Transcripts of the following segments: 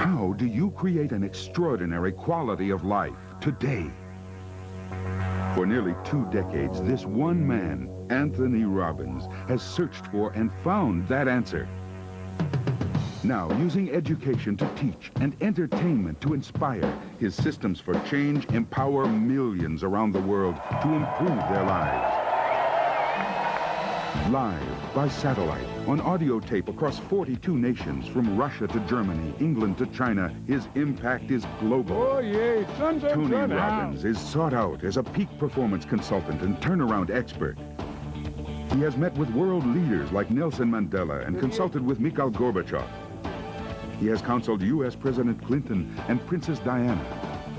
How do you create an extraordinary quality of life today? For nearly 2 decades, this one man, Anthony Robbins, has searched for and found that answer. Now, using education to teach and entertainment to inspire, his systems for change empower millions around the world to improve their lives. Live, by satellite, on audio tape across 42 nations, from Russia to Germany, England to China, his impact is global. Oh, yeah, Tony Robbins is sought out as a peak performance consultant and turnaround expert. He has met with world leaders like Nelson Mandela and consulted with Mikhail Gorbachev. He has counseled U.S. President Clinton and Princess Diana.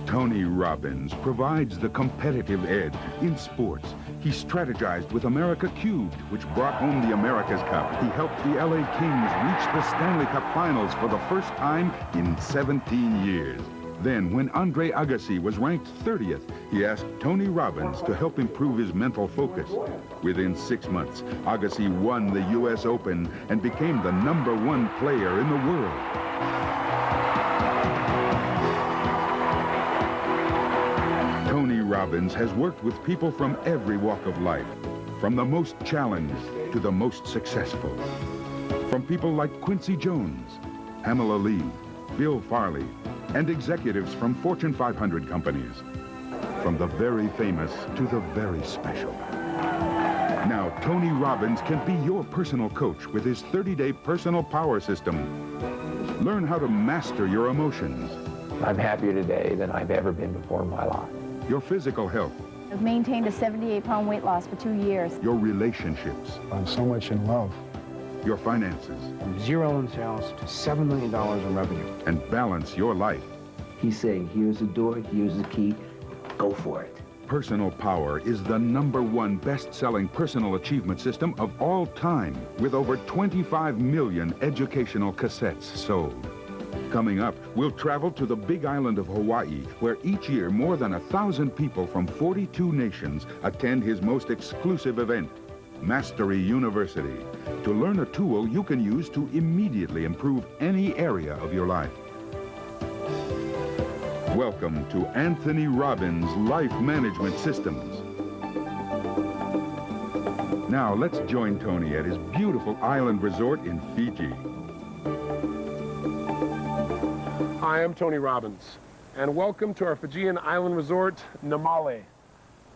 Tony Robbins provides the competitive edge in sports. He strategized with America Cubed, which brought home the America's Cup. He helped the LA Kings reach the Stanley Cup Finals for the first time in 17 years. Then, when Andre Agassi was ranked 30th, he asked Tony Robbins to help improve his mental focus. Within 6 months, Agassi won the U.S. Open and became the #1 player in the world. Tony Robbins has worked with people from every walk of life, from the most challenged to the most successful. From people like Quincy Jones, Pamela Lee, Bill Farley, and executives from Fortune 500 companies. From the very famous to the very special. Now, Tony Robbins can be your personal coach with his 30-day personal power system. Learn how to master your emotions. I'm happier today than I've ever been before in my life. Your physical health. I've maintained a 78-pound weight loss for 2 years. Your relationships. I'm so much in love. Your finances. From 0 in sales to $7 million in revenue. And balance your life. He's saying, here's the door, here's the key, go for it. Personal Power is the #1 best-selling personal achievement system of all time, with over 25 million educational cassettes sold. Coming up, we'll travel to the big island of Hawaii, where each year more than 1,000 people from 42 nations attend his most exclusive event, Mastery University, to learn a tool you can use to immediately improve any area of your life. Welcome to Anthony Robbins' Life Management Systems. Now let's join Tony at his beautiful island resort in Fiji. Hi, I'm Tony Robbins, and welcome to our Fijian island resort, Namale.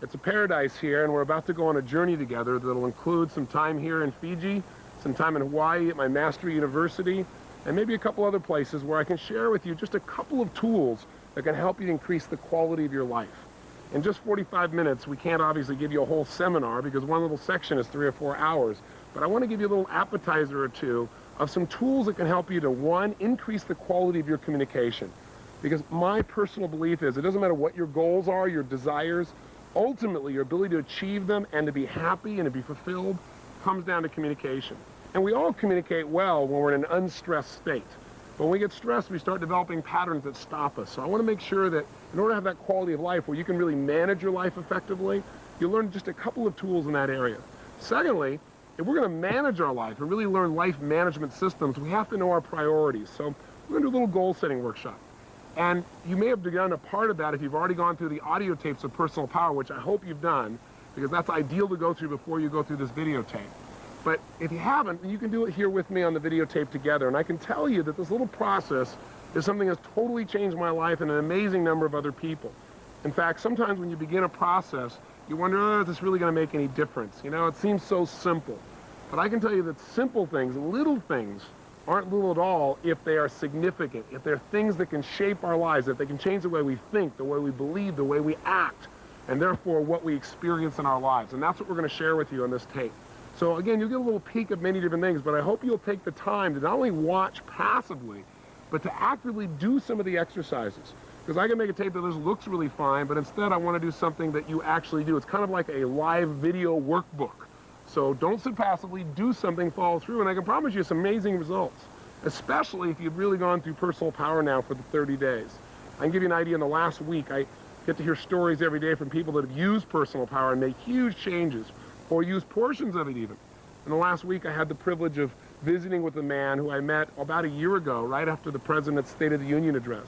It's a paradise here, and we're about to go on a journey together that'll include some time here in Fiji, some time in Hawaii at my Mastery University, and maybe a couple other places where I can share with you just a couple of tools that can help you increase the quality of your life. In just 45 minutes, we can't obviously give you a whole seminar because one little section is 3 or 4 hours, but I want to give you a little appetizer or two of some tools that can help you to, one, increase the quality of your communication. Because my personal belief is it doesn't matter what your goals are, your desires, ultimately your ability to achieve them and to be happy and to be fulfilled comes down to communication. And we all communicate well when we're in an unstressed state. But when we get stressed, we start developing patterns that stop us. So I want to make sure that in order to have that quality of life where you can really manage your life effectively, you learn just a couple of tools in that area. Secondly, if we're going to manage our life and really learn life management systems, we have to know our priorities. So we're going to do a little goal-setting workshop. And you may have done a part of that if you've already gone through the audio tapes of Personal Power, which I hope you've done, because that's ideal to go through before you go through this videotape. But if you haven't, you can do it here with me on the videotape together. And I can tell you that this little process is something that's totally changed my life and an amazing number of other people. In fact, sometimes when you begin a process, you wonder, oh, is this really going to make any difference? You know, it seems so simple. But I can tell you that simple things, little things, aren't little at all if they are significant, if they're things that can shape our lives, if they can change the way we think, the way we believe, the way we act, and therefore what we experience in our lives. And that's what we're going to share with you on this tape. So again, you'll get a little peek of many different things, but I hope you'll take the time to not only watch passively, but to actively do some of the exercises. Because I can make a tape that just looks really fine, but instead I want to do something that you actually do. It's kind of like a live video workbook. So don't sit passively, do something, follow through, and I can promise you some amazing results, especially if you've really gone through Personal Power now for the 30 days. I can give you an idea. In the last week, I get to hear stories every day from people that have used Personal Power and made huge changes, or used portions of it even. In the last week, I had the privilege of visiting with a man who I met about a year ago, right after the President's State of the Union address.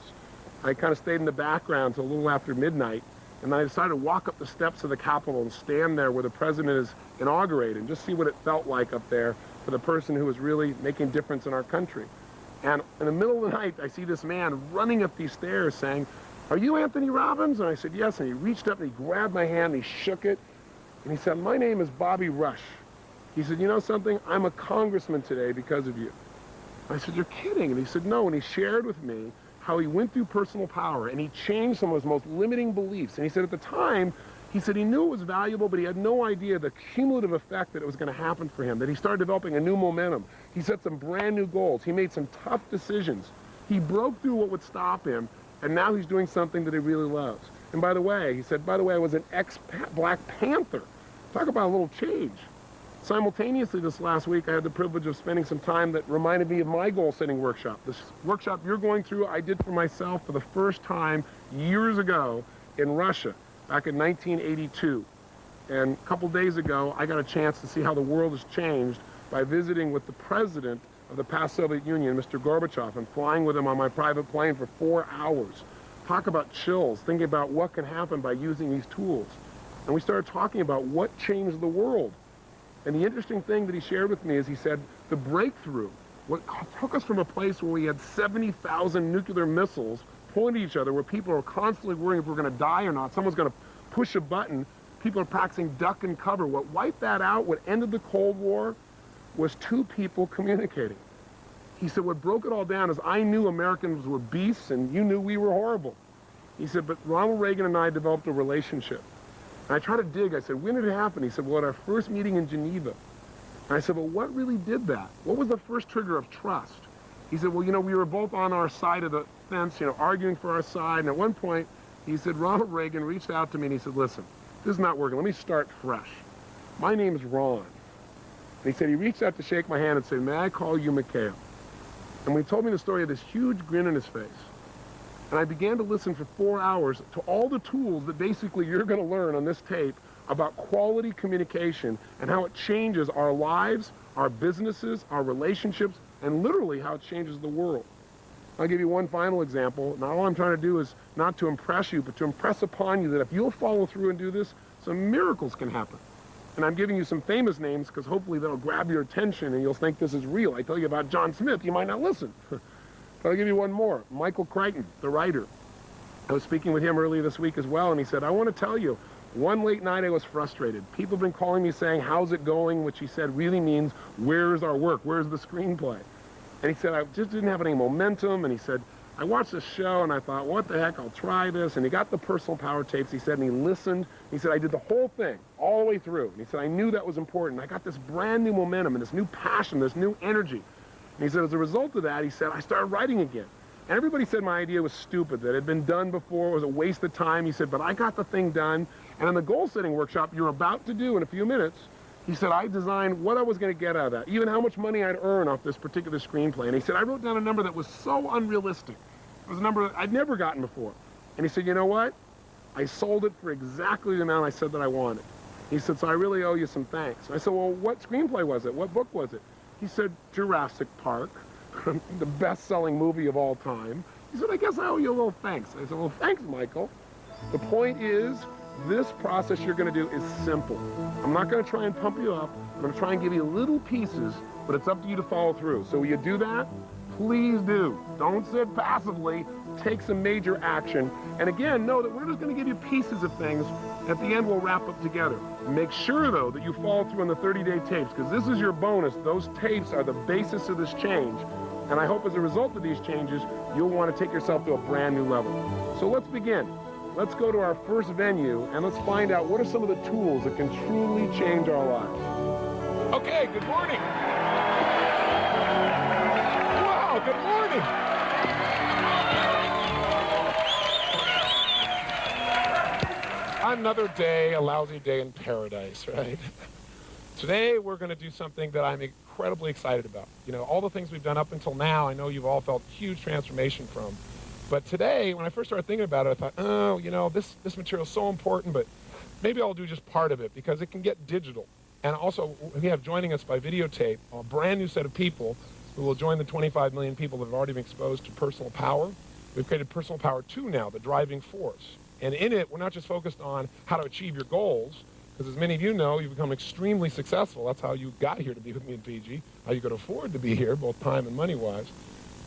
I kind of stayed in the background till a little after midnight, and I decided to walk up the steps of the Capitol and stand there where the President is inaugurated and just see what it felt like up there for the person who was really making a difference in our country. And in the middle of the night, I see this man running up these stairs saying, "Are you Anthony Robbins?" And I said, "Yes." And he reached up and he grabbed my hand and he shook it. And he said, "My name is Bobby Rush." He said, "You know something? I'm a congressman today because of you." I said, "You're kidding." And he said, "No." And he shared with me how he went through personal power and he changed some of his most limiting beliefs. And he said at the time, he said he knew it was valuable, but he had no idea the cumulative effect that it was going to happen for him, that he started developing a new momentum. He set some brand new goals. He made some tough decisions. He broke through what would stop him, and now he's doing something that he really loves. And by the way, he said, by the way, I was an ex-Black Panther. Talk about a little change. Simultaneously this last week, I had the privilege of spending some time that reminded me of my goal-setting workshop. This workshop you're going through, I did for myself for the first time years ago in Russia, back in 1982. And a couple days ago, I got a chance to see how the world has changed by visiting with the president of the past Soviet Union, Mr. Gorbachev, and flying with him on my private plane for 4 hours. Talk about chills, thinking about what can happen by using these tools. And we started talking about what changed the world. And the interesting thing that he shared with me is he said, the breakthrough, what took us from a place where we had 70,000 nuclear missiles pointing at each other, where people are constantly worrying if we're going to die or not, someone's going to push a button, people are practicing duck and cover. What wiped that out, what ended the Cold War, was two people communicating. He said, what broke it all down is I knew Americans were beasts and you knew we were horrible. He said, but Ronald Reagan and I developed a relationship. And I tried to dig. I said, when did it happen? He said, well, at our first meeting in Geneva. And I said, well, what really did that? What was the first trigger of trust? He said, well, you know, we were both on our side of the fence, you know, arguing for our side. And at one point, he said, Ronald Reagan reached out to me and he said, listen, this is not working. Let me start fresh. My name is Ron. And he said, he reached out to shake my hand and said, may I call you Mikhail? And when he told me the story, of this huge grin on his face. And I began to listen for 4 hours to all the tools that basically you're going to learn on this tape about quality communication and how it changes our lives, our businesses, our relationships, and literally how it changes the world. I'll give you one final example. Now, all I'm trying to do is not to impress you, but to impress upon you that if you'll follow through and do this, some miracles can happen. And I'm giving you some famous names because hopefully they'll grab your attention and you'll think this is real. I tell you about John Smith, you might not listen. But I'll give you one more. Michael Crichton, the writer. I was speaking with him earlier this week as well, and he said, I want to tell you, one late night I was frustrated. People have been calling me saying, how's it going? Which he said really means, where's our work? Where's the screenplay? And he said, I just didn't have any momentum. And he said, I watched the show and I thought, what the heck, I'll try this. And he got the personal power tapes, he said, and he listened. He said, I did the whole thing, all the way through. And he said, I knew that was important. I got this brand new momentum and this new passion, this new energy. And he said, as a result of that, he said, I started writing again. And everybody said my idea was stupid, that it had been done before, it was a waste of time. He said, but I got the thing done. And in the goal-setting workshop you're about to do in a few minutes, he said, I designed what I was going to get out of that, even how much money I'd earn off this particular screenplay. And he said, I wrote down a number that was so unrealistic. It was a number that I'd never gotten before. And he said, you know what? I sold it for exactly the amount I said that I wanted. He said, so I really owe you some thanks. I said, well, what screenplay was it? What book was it? He said, Jurassic Park, the best-selling movie of all time. He said, I guess I owe you a little thanks. I said, well, thanks, Michael. The point is, this process you're going to do is simple. I'm not going to try and pump you up. I'm going to try and give you little pieces, but it's up to you to follow through. So will you do that? Please do. Don't sit passively. Take some major action. And again, know that we're just going to give you pieces of things. At the end, we'll wrap up together. Make sure, though, that you follow through on the 30-day tapes, because this is your bonus. Those tapes are the basis of this change. And I hope as a result of these changes, you'll want to take yourself to a brand new level. So let's begin. Let's go to our first venue, and let's find out what are some of the tools that can truly change our lives. Okay, good morning. Wow, good morning. Another day, a lousy day in paradise, right? Today, we're going to do something that I'm incredibly excited about. You know, all the things we've done up until now, I know you've all felt huge transformation from. But today, when I first started thinking about it, I thought, oh, you know, this material is so important, but maybe I'll do just part of it because it can get digital. And also, we have joining us by videotape a brand new set of people who will join the 25 million people that have already been exposed to personal power. We've created Personal Power 2 now, the driving force. And in it, we're not just focused on how to achieve your goals, because as many of you know, you've become extremely successful. That's how you got here to be with me in Fiji, how you could afford to be here, both time and money-wise.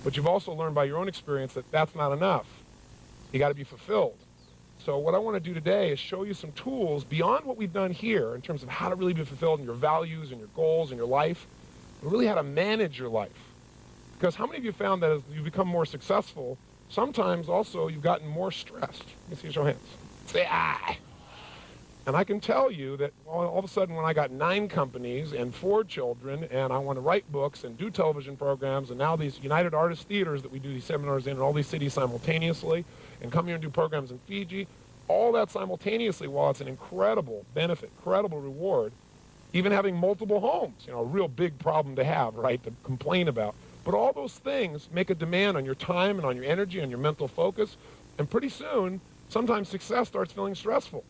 But you've also learned by your own experience that that's not enough. You got to be fulfilled. So what I want to do today is show you some tools beyond what we've done here in terms of how to really be fulfilled in your values and your goals and your life, but really how to manage your life. Because how many of you found that as you become more successful, sometimes also you've gotten more stressed? Let me see you show hands. Say, ah. And I can tell you that all of a sudden when I got 9 companies and 4 children and I want to write books and do television programs and now these United Artists Theaters that we do these seminars in all these cities simultaneously and come here and do programs in Fiji, all that simultaneously, while it's an incredible benefit, incredible reward, even having multiple homes, a real big problem to have, right, to complain about. But all those things make a demand on your time and on your energy and your mental focus, and pretty soon, sometimes success starts feeling stressful.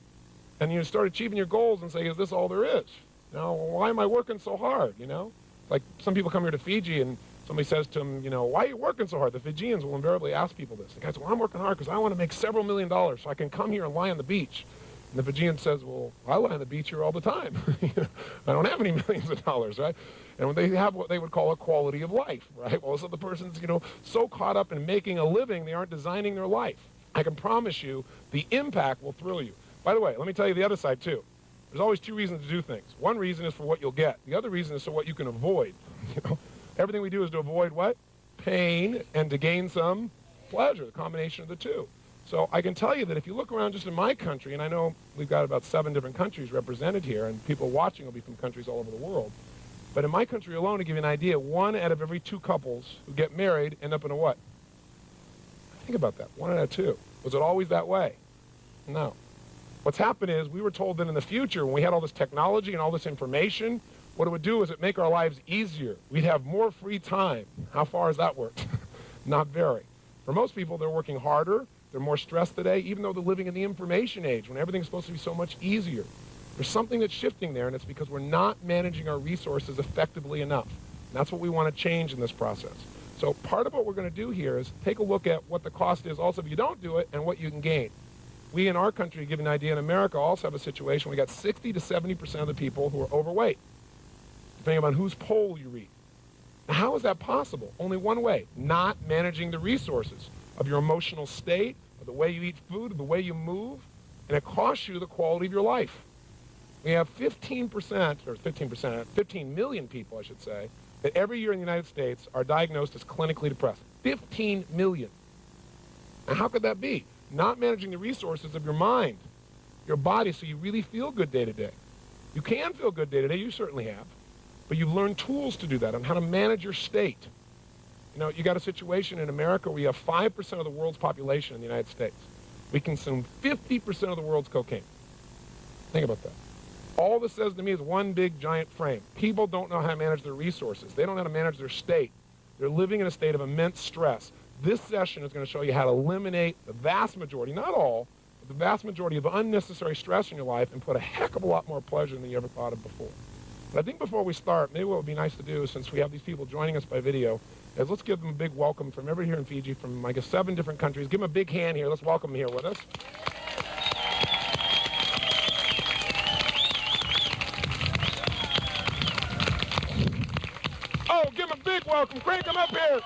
And you start achieving your goals and say, is this all there is? Why am I working so hard, Like some people come here to Fiji and somebody says to them, why are you working so hard? The Fijians will invariably ask people this. The guy says, well, I'm working hard because I want to make several $1 million so I can come here and lie on the beach. And the Fijian says, well, I lie on the beach here all the time. I don't have any millions of dollars, right? And when they have what they would call a quality of life, right? Well, so the person's, so caught up in making a living, they aren't designing their life. I can promise you the impact will thrill you. By the way, let me tell you the other side, too. There's always 2 reasons to do things. One reason is for what you'll get. The other reason is for what you can avoid. Everything we do is to avoid what? Pain and to gain some pleasure, the combination of the 2. So I can tell you that if you look around just in my country, and I know we've got about 7 different countries represented here, and people watching will be from countries all over the world. But in my country alone, to give you an idea, 1 out of every 2 couples who get married end up in a what? Think about that. 1 out of 2. Was it always that way? No. What's happened is we were told that in the future, when we had all this technology and all this information, what it would do is it make our lives easier. We'd have more free time. How far has that worked? Not very. For most people, they're working harder. They're more stressed today, even though they're living in the information age when everything's supposed to be so much easier. There's something that's shifting there, and it's because we're not managing our resources effectively enough. And that's what we want to change in this process. So part of what we're going to do here is take a look at what the cost is also if you don't do it and what you can gain. We in our country, to give you an idea, in America also have a situation we got 60 to 70% of the people who are overweight, depending on whose poll you read. Now, how is that possible? Only one way, not managing the resources of your emotional state, of the way you eat food, of the way you move, and it costs you the quality of your life. We have 15 million people, I should say, that every year in the United States are diagnosed as clinically depressed. 15 million. Now, how could that be? Not managing the resources of your mind, your body, so you really feel good day to day. You can feel good day to day, you certainly have, but you've learned tools to do that on how to manage your state. You got a situation in America where you have 5% of the world's population in the United States. We consume 50% of the world's cocaine. Think about that. All this says to me is one big giant frame. People don't know how to manage their resources. They don't know how to manage their state. They're living in a state of immense stress. This session is going to show you how to eliminate the vast majority, not all, but the vast majority of unnecessary stress in your life and put a heck of a lot more pleasure than you ever thought of before. But I think before we start, maybe what would be nice to do, since we have these people joining us by video, is let's give them a big welcome from everybody here in Fiji, from, I guess, 7 different countries. Give them a big hand here. Let's welcome them here with us. Oh, give them a big welcome. Crank them up here.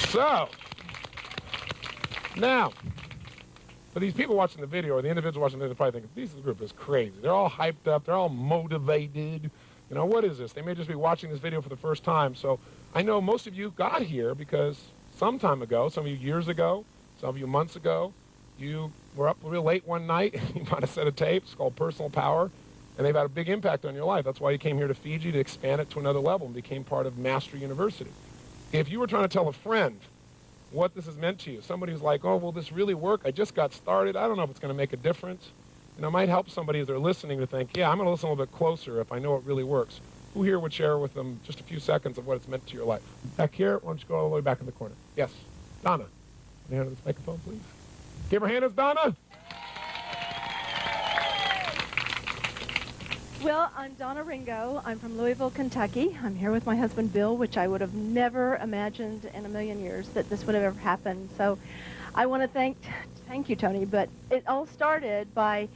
So, now, for these people watching the video, or the individual watching the video, probably think, this group is crazy. They're all hyped up. They're all motivated. What is this? They may just be watching this video for the first time. So I know most of you got here because some time ago, some of you years ago, some of you months ago, you were up real late one night. You bought a set of tapes called Personal Power, and they've had a big impact on your life. That's why you came here to Fiji, to expand it to another level and became part of Mastery University. If you were trying to tell a friend what this has meant to you, somebody who's like, oh, will this really work? I just got started. I don't know if it's going to make a difference. It might help somebody as they're listening to think, yeah, I'm going to listen a little bit closer if I know it really works. Who here would share with them just a few seconds of what it's meant to your life? Back here, why don't you go all the way back in the corner? Yes, Donna. Hand her this microphone, please. Give her a hand, it's Donna. Well, I'm Donna Ringo. I'm from Louisville, Kentucky. I'm here with my husband, Bill, which I would have never imagined in a million years that this would have ever happened. So I want to thank you, Tony, but it all started by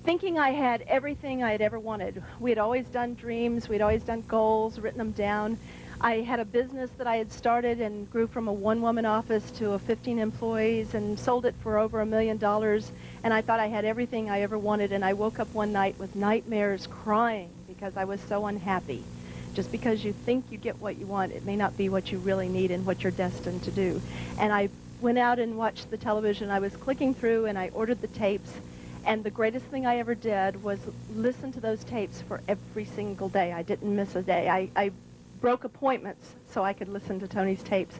thinking I had everything I had ever wanted. We had always done dreams. We'd always done goals, written them down. I had a business that I had started and grew from a one-woman office to a 15 employees and sold it for over $1 million. And I thought I had everything I ever wanted. And I woke up one night with nightmares, crying because I was so unhappy. Just because you think you get what you want, it may not be what you really need and what you're destined to do. And I went out and watched the television. I was clicking through and I ordered the tapes. And the greatest thing I ever did was listen to those tapes for every single day. I didn't miss a day. I broke appointments so I could listen to Tony's tapes.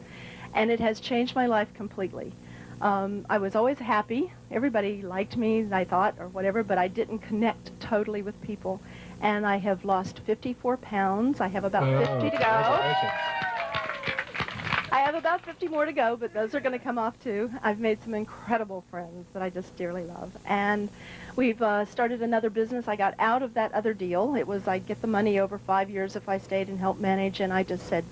And it has changed my life completely. I was always happy. Everybody liked me, I thought, or whatever, but I didn't connect totally with people. And I have lost 54 pounds. I have about 50 to go. I have about 50 more to go, but those are going to come off too. I've made some incredible friends that I just dearly love. And we've started another business. I got out of that other deal. It was I'd get the money over 5 years if I stayed and helped manage, and I just said,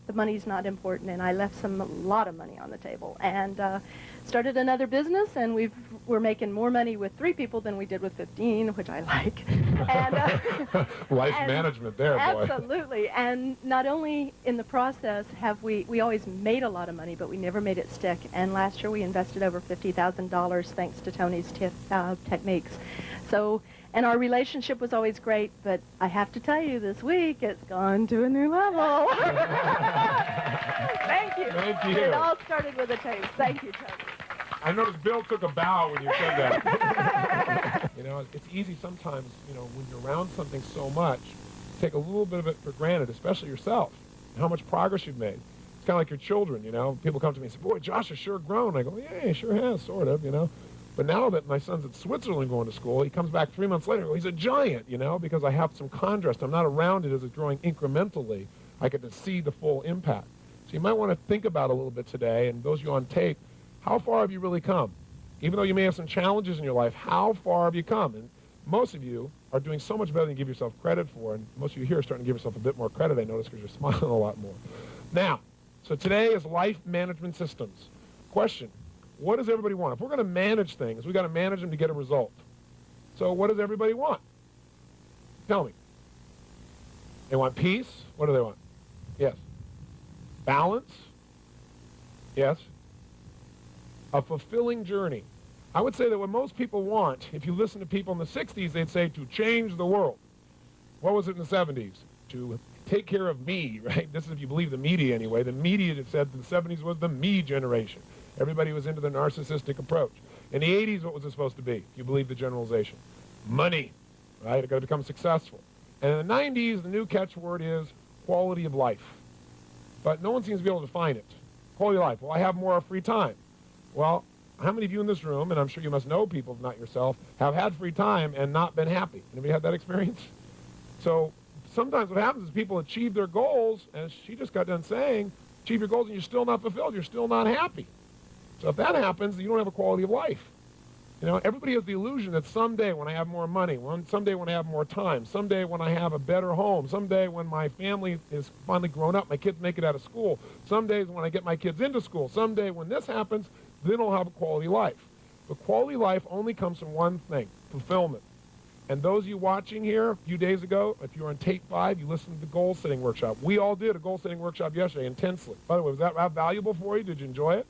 the money's not important, and I left a lot of money on the table. And started another business, and we're making more money with 3 people than we did with 15, which I like. And Life management there, boy. Absolutely. And not only in the process have we always made a lot of money, but we never made it stick. And last year we invested over $50,000 thanks to Tony's techniques. So, and our relationship was always great, but I have to tell you, this week it's gone to a new level. Thank you. Thank you. It all started with the tapes. Thank you, Tony. I noticed Bill took a bow when you said that. You know, it's easy sometimes, you know, when you're around something so much, take a little bit of it for granted, especially yourself, and how much progress you've made. It's kind of like your children, you know. People come to me and say, boy, Josh has sure grown. I go, yeah, he sure has, sort of, you know. But now that my son's at Switzerland going to school, he comes back 3 months later and goes, he's a giant, you know, because I have some contrast. I'm not around it as it's growing incrementally. I get to see the full impact. So you might want to think about a little bit today, and those of you on tape, how far have you really come? Even though you may have some challenges in your life, how far have you come? And most of you are doing so much better than you give yourself credit for, and most of you here are starting to give yourself a bit more credit, I notice, because you're smiling a lot more. Now, so today is life management systems. Question, what does everybody want? If we're going to manage things, we've got to manage them to get a result. So what does everybody want? Tell me. They want peace. What do they want? Yes. Balance. Yes. A fulfilling journey. I would say that what most people want, if you listen to people in the 60s, they'd say to change the world. What was it in the 70s? To take care of me, right? This is if you believe the media anyway. The media that said the 70s was the me generation. Everybody was into the narcissistic approach. In the 80s, what was it supposed to be, if you believe the generalization? Money, right? It got to become successful. And in the 90s, the new catchword is quality of life. But no one seems to be able to define it. Quality of life. Well, I have more free time. Well, how many of you in this room, and I'm sure you must know people, if not yourself, have had free time and not been happy? Anybody had that experience? So sometimes what happens is people achieve their goals, as she just got done saying, achieve your goals and you're still not fulfilled, you're still not happy. So if that happens, you don't have a quality of life. You know, everybody has the illusion that someday when I have more money, someday when I have more time, someday when I have a better home, someday when my family is finally grown up, my kids make it out of school, some days when I get my kids into school, someday when this happens, then I'll have a quality life. But quality life only comes from one thing, fulfillment. And those of you watching here a few days ago, if you were on tape 5, you listened to the goal-setting workshop. We all did a goal-setting workshop yesterday intensely. By the way, was that valuable for you? Did you enjoy it?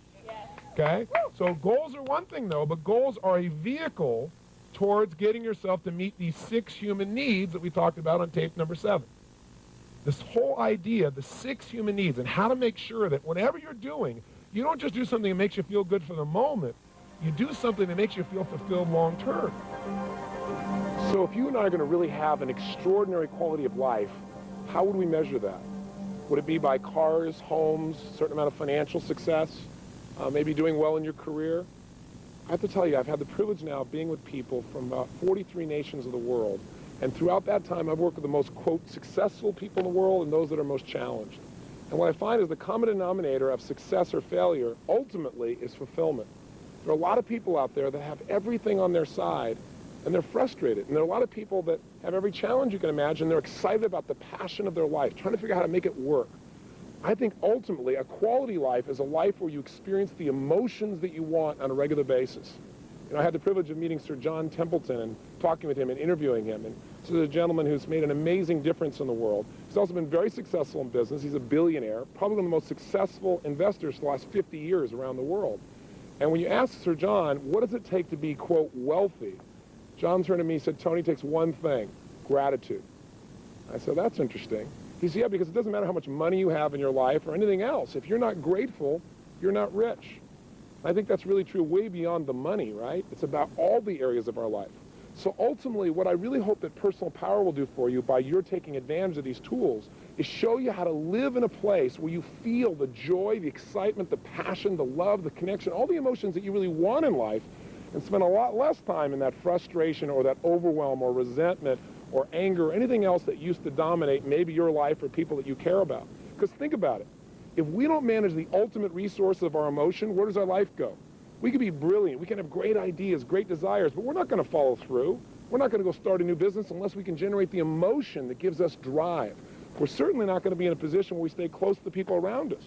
Okay, so goals are one thing, though, but goals are a vehicle towards getting yourself to meet these 6 human needs that we talked about on tape number 7. This whole idea, the 6 human needs, and how to make sure that whatever you're doing, you don't just do something that makes you feel good for the moment. You do something that makes you feel fulfilled long term. So if you and I are going to really have an extraordinary quality of life, how would we measure that? Would it be by cars, homes, a certain amount of financial success? Maybe doing well in your career? I have to tell you, I've had the privilege now of being with people from about 43 nations of the world. And throughout that time, I've worked with the most, quote, successful people in the world and those that are most challenged. And what I find is the common denominator of success or failure ultimately is fulfillment. There are a lot of people out there that have everything on their side and they're frustrated. And there are a lot of people that have every challenge you can imagine. They're excited about the passion of their life, trying to figure out how to make it work. I think ultimately a quality life is a life where you experience the emotions that you want on a regular basis. You know, I had the privilege of meeting Sir John Templeton and talking with him and interviewing him. And this is a gentleman who's made an amazing difference in the world. He's also been very successful in business. He's a billionaire, probably one of the most successful investors for the last 50 years around the world. And when you ask Sir John, what does it take to be, quote, wealthy? John turned to me and said, Tony, it takes one thing, gratitude. I said, that's interesting. He said, yeah, because it doesn't matter how much money you have in your life or anything else. If you're not grateful, you're not rich. I think that's really true way beyond the money, right? It's about all the areas of our life. So ultimately, what I really hope that Personal Power will do for you by your taking advantage of these tools is show you how to live in a place where you feel the joy, the excitement, the passion, the love, the connection, all the emotions that you really want in life, and spend a lot less time in that frustration or that overwhelm or resentment or anger or anything else that used to dominate maybe your life or people that you care about. Because think about it. If we don't manage the ultimate resource of our emotion, where does our life go? We can be brilliant. We can have great ideas, great desires, but we're not going to follow through. We're not going to go start a new business unless we can generate the emotion that gives us drive. We're certainly not going to be in a position where we stay close to the people around us.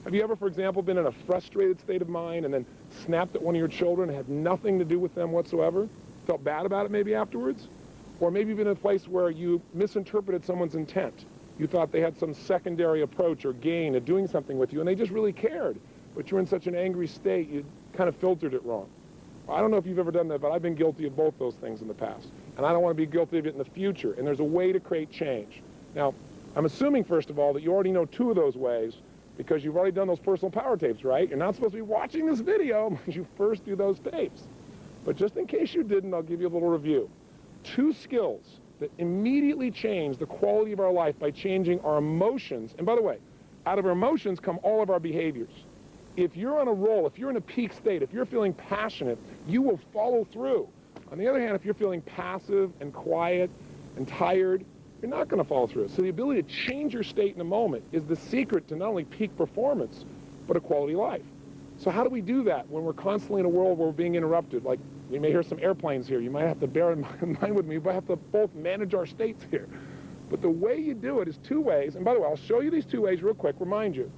Have you ever, for example, been in a frustrated state of mind and then snapped at one of your children and had nothing to do with them whatsoever? Felt bad about it maybe afterwards? Or maybe you've been in a place where you misinterpreted someone's intent. You thought they had some secondary approach or gain of doing something with you, and they just really cared. But you were in such an angry state, you kind of filtered it wrong. I don't know if you've ever done that, but I've been guilty of both those things in the past. And I don't want to be guilty of it in the future. And there's a way to create change. Now, I'm assuming, first of all, that you already know two of those ways because you've already done those personal power tapes, right? You're not supposed to be watching this video unless you first do those tapes. But just in case you didn't, I'll give you a little review. Two skills that immediately change the quality of our life by changing our emotions. And by the way, out of our emotions come all of our behaviors. If you're on a roll, if you're in a peak state, if you're feeling passionate, you will follow through. On the other hand, if you're feeling passive and quiet and tired, you're not going to follow through. So the ability to change your state in a moment is the secret to not only peak performance, but a quality life. So how do we do that when we're constantly in a world where we're being interrupted? Like, we may hear some airplanes here. You might have to bear in mind with me. We have to both manage our states here. But the way you do it is two ways. And by the way, I'll show you these two ways real quick, remind you.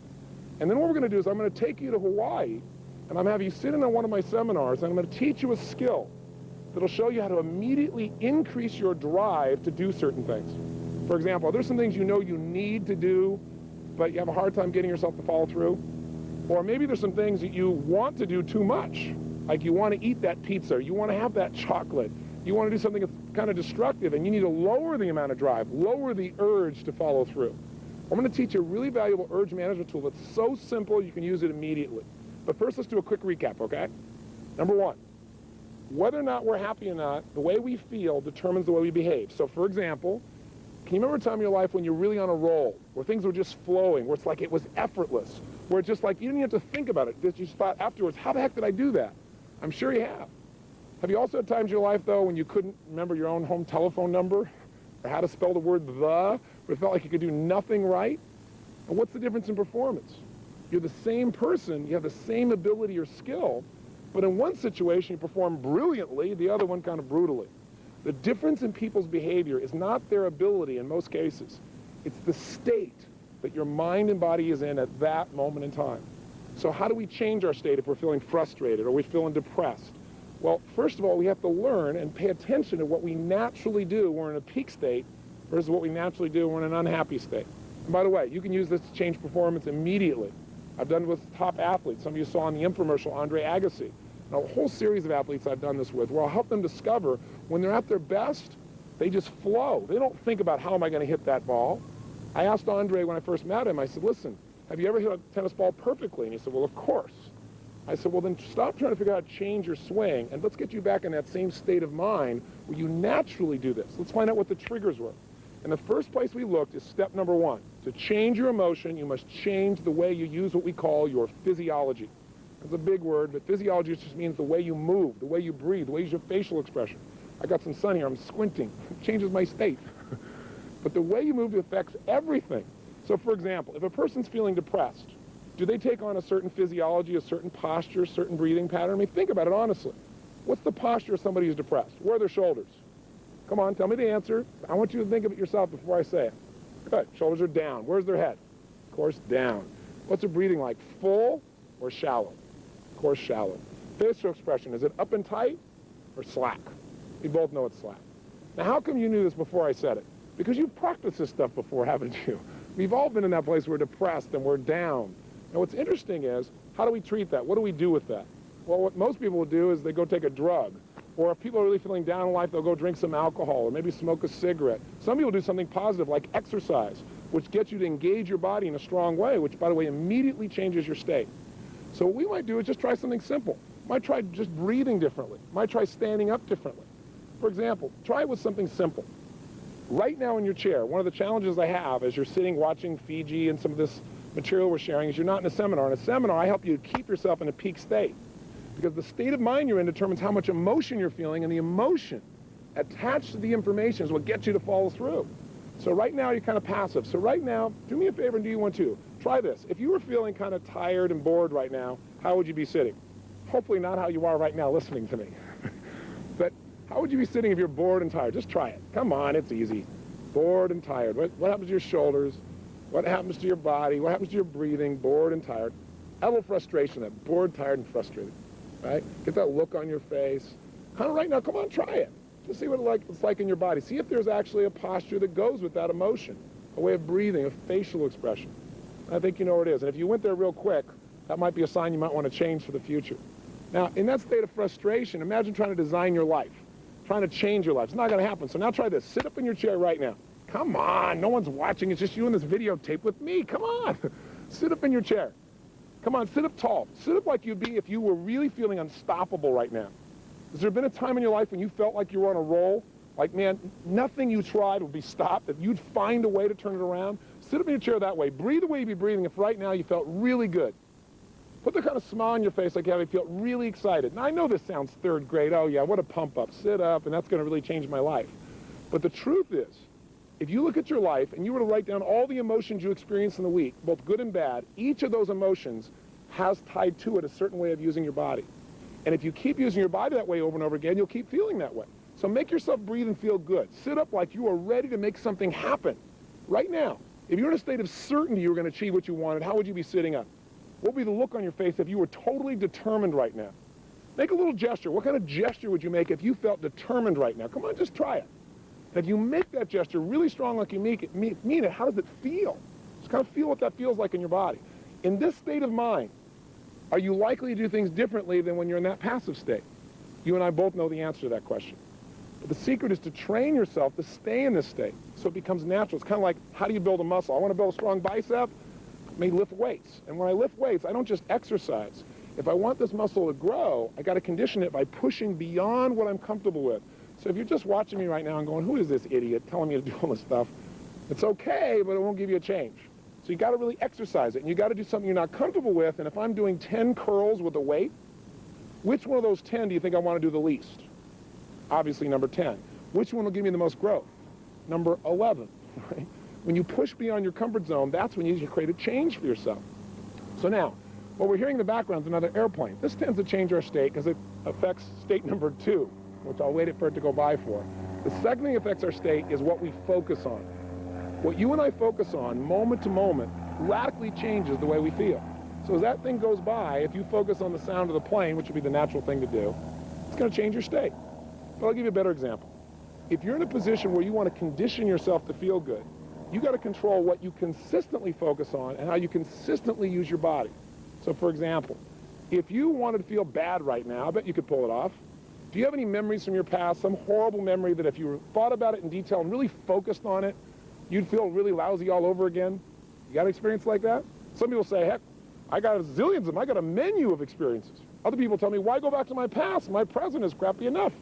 And then what we're going to do is I'm going to take you to Hawaii, and I'm going to have you sit in on one of my seminars, and I'm going to teach you a skill that'll show you how to immediately increase your drive to do certain things. For example, there's some things you know you need to do, but you have a hard time getting yourself to follow through. Or maybe there's some things that you want to do too much. Like you want to eat that pizza, you want to have that chocolate, you want to do something that's kind of destructive, and you need to lower the amount of drive, lower the urge to follow through. I'm going to teach you a really valuable urge management tool that's so simple you can use it immediately. But first, let's do a quick recap, okay? Number one, whether or not we're happy or not, the way we feel determines the way we behave. So for example, can you remember a time in your life when you're really on a roll, where things were just flowing, where it's like it was effortless, where it's just like you didn't even have to think about it, you just thought afterwards, how the heck did I do that? I'm sure you have. Have you also had times in your life, though, when you couldn't remember your own home telephone number or how to spell the word the, but it felt like you could do nothing right? And what's the difference in performance? You're the same person, you have the same ability or skill, but in one situation you perform brilliantly, the other one kind of brutally. The difference in people's behavior is not their ability in most cases. It's the state that your mind and body is in at that moment in time. So how do we change our state if we're feeling frustrated or we're feeling depressed? Well, first of all, we have to learn and pay attention to what we naturally do when we're in a peak state versus what we naturally do when we're in an unhappy state. And by the way, you can use this to change performance immediately. I've done it with top athletes. Some of you saw in the infomercial Andre Agassi. Now, a whole series of athletes I've done this with where I'll help them discover when they're at their best, they just flow. They don't think about how am I going to hit that ball. I asked Andre when I first met him, I said, listen, have you ever hit a tennis ball perfectly? And he said, well, of course. I said, well, then stop trying to figure out how to change your swing, and let's get you back in that same state of mind where you naturally do this. Let's find out what the triggers were. And the first place we looked is step number one. To change your emotion, you must change the way you use what we call your physiology. That's a big word, but physiology just means the way you move, the way you breathe, the way you use your facial expression. I got some sun here, I'm squinting. It changes my state. But the way you move affects everything. So for example, if a person's feeling depressed, do they take on a certain physiology, a certain posture, a certain breathing pattern? I mean, think about it honestly. What's the posture of somebody who's depressed? Where are their shoulders? Come on, tell me the answer. I want you to think of it yourself before I say it. Good. Shoulders are down. Where's their head? Of course, down. What's their breathing like? Full or shallow? Of course, shallow. Facial expression, is it up and tight or slack? We both know it's slack. Now, how come you knew this before I said it? Because you've practiced this stuff before, haven't you? We've all been in that place where we're depressed and we're down. Now, what's interesting is, how do we treat that? What do we do with that? Well, what most people will do is they go take a drug. Or if people are really feeling down in life, they'll go drink some alcohol or maybe smoke a cigarette. Some people do something positive like exercise, which gets you to engage your body in a strong way, which, by the way, immediately changes your state. So what we might do is just try something simple. Might try just breathing differently. Might try standing up differently. For example, try it with something simple. Right now in your chair, one of the challenges I have as you're sitting watching Fiji and some of this material we're sharing is you're not in a seminar. In a seminar, I help you to keep yourself in a peak state. Because the state of mind you're in determines how much emotion you're feeling, and the emotion attached to the information is what gets you to follow through. So right now, you're kind of passive. So right now, do me a favor and do you one too. Try this. If you were feeling kind of tired and bored right now, how would you be sitting? Hopefully not how you are right now listening to me. But how would you be sitting if you're bored and tired? Just try it. Come on, it's easy. Bored and tired. What happens to your shoulders? What happens to your body? What happens to your breathing? Bored and tired. A little frustration, that bored, tired, and frustrated. Right? Get that look on your face. Kind of right now, come on, try it. Just see what it's like in your body. See if there's actually a posture that goes with that emotion, a way of breathing, a facial expression. I think you know what it is. And if you went there real quick, that might be a sign you might want to change for the future. Now, in that state of frustration, imagine trying to design your life, trying to change your life. It's not going to happen. So now try this. Sit up in your chair right now. Come on. No one's watching. It's just you in this videotape with me. Come on. Sit up in your chair. Come on, sit up tall. Sit up like you'd be if you were really feeling unstoppable right now. Has there been a time in your life when you felt like you were on a roll? Like, man, nothing you tried would be stopped, that you'd find a way to turn it around? Sit up in your chair that way. Breathe the way you'd be breathing if right now you felt really good. Put the kind of smile on your face like you feel really excited. Now, I know this sounds third grade. Oh, yeah, what a pump up. Sit up, and that's going to really change my life. But the truth is, if you look at your life and you were to write down all the emotions you experienced in the week, both good and bad, each of those emotions has tied to it a certain way of using your body. And if you keep using your body that way over and over again, you'll keep feeling that way. So make yourself breathe and feel good. Sit up like you are ready to make something happen right now. If you're in a state of certainty you were going to achieve what you wanted, how would you be sitting up? What would be the look on your face if you were totally determined right now? Make a little gesture. What kind of gesture would you make if you felt determined right now? Come on, just try it. And if you make that gesture really strong like you mean it, how does it feel? Just kind of feel what that feels like in your body. In this state of mind, are you likely to do things differently than when you're in that passive state? You and I both know the answer to that question. But the secret is to train yourself to stay in this state so it becomes natural. It's kind of like, how do you build a muscle? I want to build a strong bicep. I may lift weights. And when I lift weights, I don't just exercise. If I want this muscle to grow, I got to condition it by pushing beyond what I'm comfortable with. So if you're just watching me right now and going, who is this idiot telling me to do all this stuff? It's okay, but it won't give you a change. So you got to really exercise it, and you got to do something you're not comfortable with. And if I'm doing 10 curls with a weight, which one of those 10 do you think I want to do the least? Obviously, number 10. Which one will give me the most growth? Number 11. Right? When you push beyond your comfort zone, that's when you create a change for yourself. So now, what we're hearing in the background is another airplane. This tends to change our state because it affects state number 2, which I'll wait for it to go by for. The second thing that affects our state is what we focus on. What you and I focus on, moment to moment, radically changes the way we feel. So as that thing goes by, if you focus on the sound of the plane, which would be the natural thing to do, it's going to change your state. But I'll give you a better example. If you're in a position where you want to condition yourself to feel good, you got to control what you consistently focus on and how you consistently use your body. So for example, if you wanted to feel bad right now, I bet you could pull it off. Do you have any memories from your past, some horrible memory that if you thought about it in detail and really focused on it, you'd feel really lousy all over again? You got an experience like that? Some people say, heck, I got zillions of them. I got a menu of experiences. Other people tell me, why go back to my past? My present is crappy enough.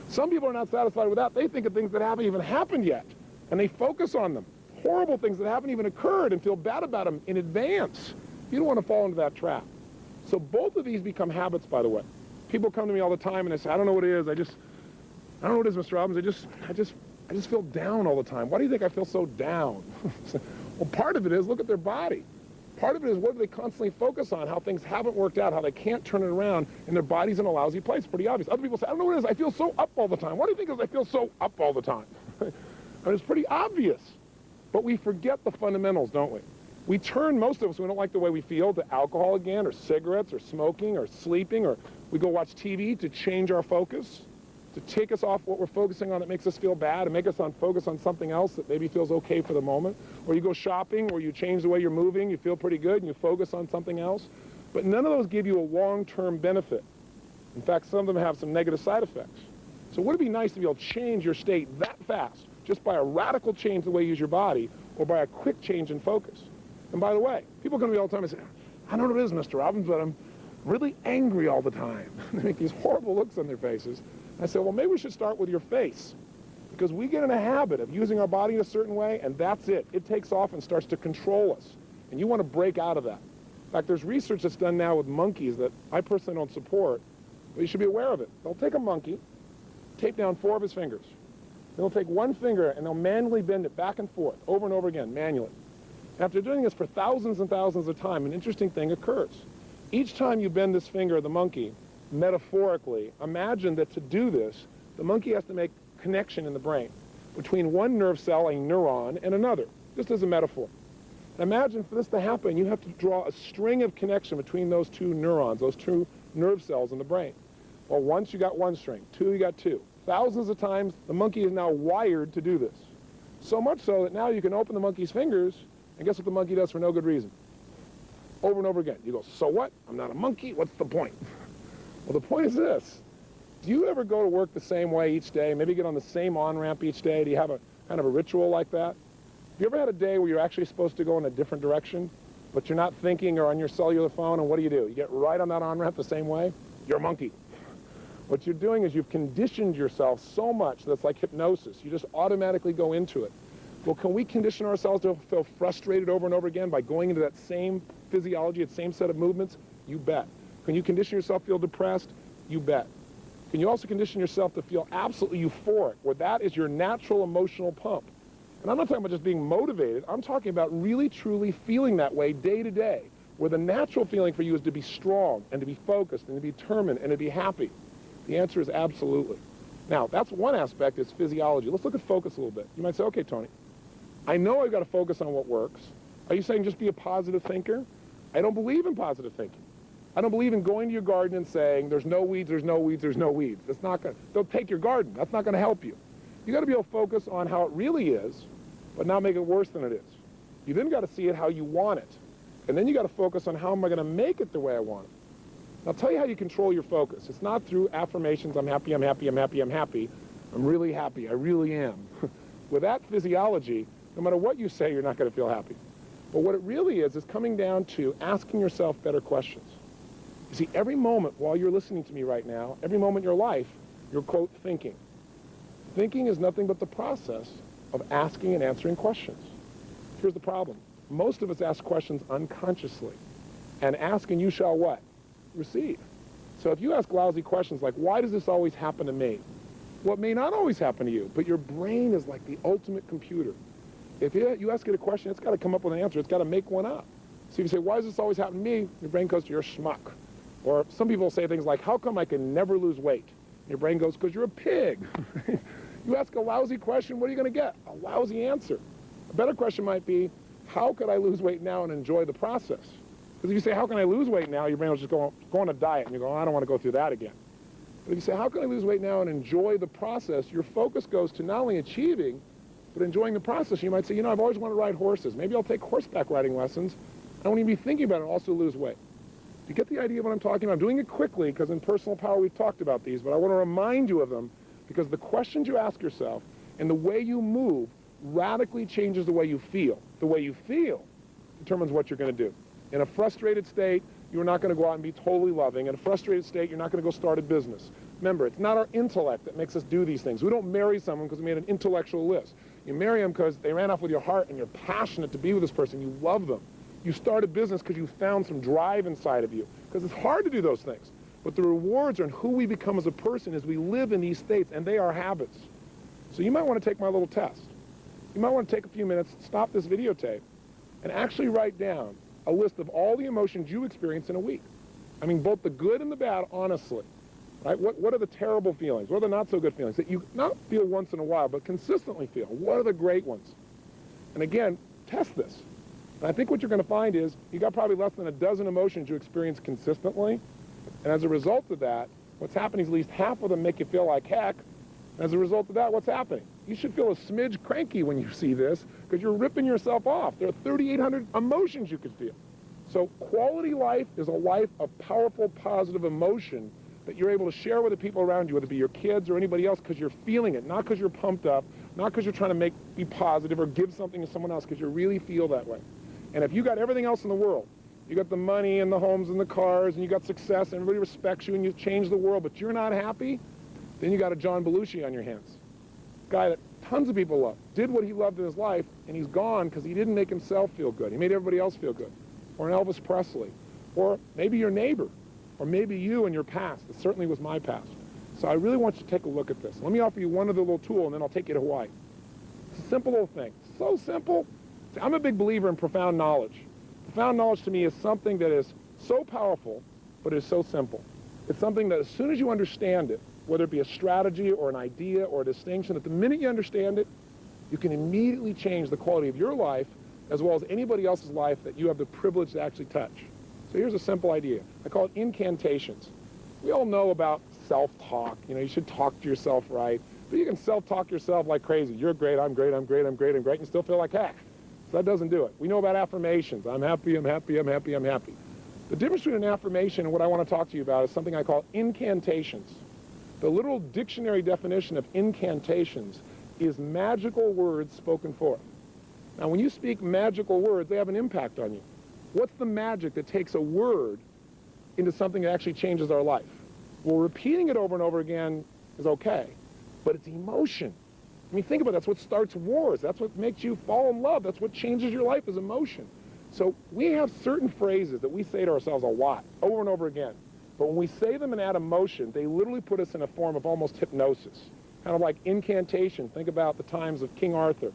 Some people are not satisfied with that. They think of things that haven't even happened yet, and they focus on them. Horrible things that haven't even occurred and feel bad about them in advance. You don't want to fall into that trap. So both of these become habits, by the way. People come to me all the time and they say, I don't know what it is. I don't know what it is, Mr. Robbins. I just feel down all the time. Why do you think I feel so down? Well, part of it is look at their body. Part of it is what do they constantly focus on, how things haven't worked out, how they can't turn it around, and their body's in a lousy place. Pretty obvious. Other people say, I don't know what it is, I feel so up all the time. What do you think it is I feel so up all the time? I mean, it's pretty obvious. But we forget the fundamentals, don't we? We turn, most of us, we don't like the way we feel, to alcohol again, or cigarettes, or smoking, or sleeping, or we go watch TV to change our focus, to take us off what we're focusing on that makes us feel bad and make us focus on something else that maybe feels okay for the moment. Or you go shopping, or you change the way you're moving, you feel pretty good, and you focus on something else. But none of those give you a long-term benefit. In fact, some of them have some negative side effects. So would it be nice to be able to change your state that fast, just by a radical change in the way you use your body, or by a quick change in focus? And by the way, people come to me all the time and say, I don't know what it is, Mr. Robbins, but I'm really angry all the time. They make these horrible looks on their faces. I say, well, maybe we should start with your face. Because we get in a habit of using our body in a certain way, and that's it. It takes off and starts to control us. And you want to break out of that. In fact, there's research that's done now with monkeys that I personally don't support, but you should be aware of it. They'll take a monkey, tape down 4 of his fingers. They'll take one finger, and they'll manually bend it back and forth, over and over again, manually. After doing this for thousands and thousands of times, an interesting thing occurs. Each time you bend this finger of the monkey, metaphorically, imagine that to do this, the monkey has to make connection in the brain between one nerve cell, a neuron, and another, just as a metaphor. Imagine for this to happen, you have to draw a string of connection between those 2 neurons, those 2 nerve cells in the brain. Well, once you got 1 string, 2 you got 2. Thousands of times, the monkey is now wired to do this. So much so that now you can open the monkey's fingers, and guess what the monkey does for no good reason? Over and over again. You go, so what? I'm not a monkey. What's the point? Well, the point is this. Do you ever go to work the same way each day? Maybe get on the same on-ramp each day? Do you have a kind of a ritual like that? Have you ever had a day where you're actually supposed to go in a different direction, but you're not thinking or on your cellular phone, and what do? You get right on that on-ramp the same way? You're a monkey. What you're doing is you've conditioned yourself so much that it's like hypnosis. You just automatically go into it. Well, can we condition ourselves to feel frustrated over and over again by going into that same physiology, that same set of movements? You bet. Can you condition yourself to feel depressed? You bet. Can you also condition yourself to feel absolutely euphoric, where that is your natural emotional pump? And I'm not talking about just being motivated. I'm talking about really, truly feeling that way day to day, where the natural feeling for you is to be strong and to be focused and to be determined and to be happy. The answer is absolutely. Now, that's one aspect, is physiology. Let's look at focus a little bit. You might say, okay, Tony, I know I've got to focus on what works. Are you saying just be a positive thinker? I don't believe in positive thinking. I don't believe in going to your garden and saying, there's no weeds, there's no weeds, there's no weeds. That's not going to, they'll take your garden. That's not going to help you. You got to be able to focus on how it really is, but not make it worse than it is. You then got to see it how you want it. And then you got to focus on how am I going to make it the way I want it. And I'll tell you how you control your focus. It's not through affirmations, I'm happy, I'm happy, I'm happy, I'm happy. I'm really happy, I really am. With that physiology, no matter what you say, you're not going to feel happy. But what it really is coming down to asking yourself better questions. You see, every moment while you're listening to me right now, every moment in your life, you're, quote, thinking. Thinking is nothing but the process of asking and answering questions. Here's the problem. Most of us ask questions unconsciously. And ask and you shall what? Receive. So if you ask lousy questions like, why does this always happen to me? Well, it may not always happen to you, but your brain is like the ultimate computer. If you ask it a question, it's got to come up with an answer. It's got to make one up. So if you say, why does this always happen to me? Your brain goes to, you're a schmuck. Or some people say things like, how come I can never lose weight? Your brain goes, because you're a pig. You ask a lousy question, what are you going to get? A lousy answer. A better question might be, how could I lose weight now and enjoy the process? Because if you say, how can I lose weight now? Your brain will just go on a diet, and you go, I don't want to go through that again. But if you say, how can I lose weight now and enjoy the process? Your focus goes to not only achieving, but enjoying the process. You might say, I've always wanted to ride horses. Maybe I'll take horseback riding lessons. I won't even be thinking about it, I'll also lose weight. Do you get the idea of what I'm talking about? I'm doing it quickly because in Personal Power we've talked about these, but I want to remind you of them because the questions you ask yourself and the way you move radically changes the way you feel. The way you feel determines what you're going to do. In a frustrated state, you're not going to go out and be totally loving. In a frustrated state, you're not going to go start a business. Remember, it's not our intellect that makes us do these things. We don't marry someone because we made an intellectual list. You marry them because they ran off with your heart and you're passionate to be with this person. You love them. You start a business because you found some drive inside of you. Because it's hard to do those things. But the rewards are in who we become as a person as we live in these states, and they are habits. So you might want to take my little test. You might want to take a few minutes, stop this videotape, and actually write down a list of all the emotions you experience in a week. I mean, both the good and the bad, honestly. Right? What are the terrible feelings? What are the not so good feelings that you not feel once in a while, but consistently feel? What are the great ones? And again, test this. And I think what you're going to find is you got probably less than a dozen emotions you experience consistently. And as a result of that, what's happening is at least half of them make you feel like heck. And as a result of that, what's happening? You should feel a smidge cranky when you see this because you're ripping yourself off. There are 3,800 emotions you could feel. So quality life is a life of powerful, positive emotion that you're able to share with the people around you, whether it be your kids or anybody else, because you're feeling it, not because you're pumped up, not because you're trying to be positive or give something to someone else, because you really feel that way. And if you got everything else in the world, you got the money and the homes and the cars, and you got success, and everybody respects you, and you've changed the world, but you're not happy, then you got a John Belushi on your hands. A guy that tons of people love, did what he loved in his life, and he's gone because he didn't make himself feel good. He made everybody else feel good. Or an Elvis Presley. Or maybe your neighbor. Or maybe you and your past. It certainly was my past. So I really want you to take a look at this. Let me offer you one other little tool, and then I'll take you to Hawaii. It's a simple little thing. So simple. See, I'm a big believer in profound knowledge. Profound knowledge to me is something that is so powerful, but is so simple. It's something that as soon as you understand it, whether it be a strategy or an idea or a distinction, that the minute you understand it, you can immediately change the quality of your life as well as anybody else's life that you have the privilege to actually touch. So here's a simple idea. I call it incantations. We all know about self-talk. You know, you should talk to yourself right. But you can self-talk yourself like crazy. You're great, I'm great, I'm great, I'm great, I'm great, and you still feel like heck. So that doesn't do it. We know about affirmations. I'm happy, I'm happy, I'm happy, I'm happy. The difference between an affirmation and what I want to talk to you about is something I call incantations. The literal dictionary definition of incantations is magical words spoken forth. Now, when you speak magical words, they have an impact on you. What's the magic that takes a word into something that actually changes our life? Well, repeating it over and over again is okay, but it's emotion. I mean, think about it. That's what starts wars. That's what makes you fall in love. That's what changes your life is emotion. So we have certain phrases that we say to ourselves a lot, over and over again. But when we say them and add emotion, they literally put us in a form of almost hypnosis, kind of like incantation. Think about the times of King Arthur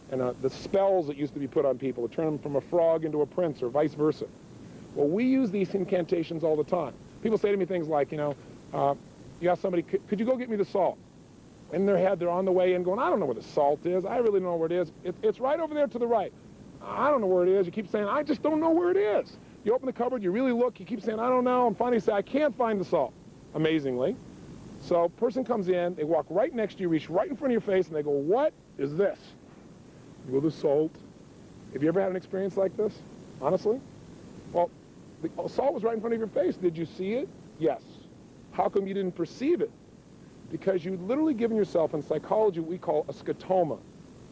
and the spells that used to be put on people to turn them from a frog into a prince or vice versa. Well, we use these incantations all the time. People say to me things like, you ask somebody, could you go get me the salt? In their head, they're on the way in going, I don't know where the salt is. I really don't know where it is. It's right over there to the right. I don't know where it is. You keep saying, I just don't know where it is. You open the cupboard, you really look, you keep saying, I don't know, and finally you say, I can't find the salt, amazingly. So a person comes in, they walk right next to you, reach right in front of your face, and they go, what is this? You go, the salt. Have you ever had an experience like this, honestly? Well, the salt was right in front of your face. Did you see it? Yes. How come you didn't perceive it? Because you'd literally given yourself, in psychology, what we call a scotoma,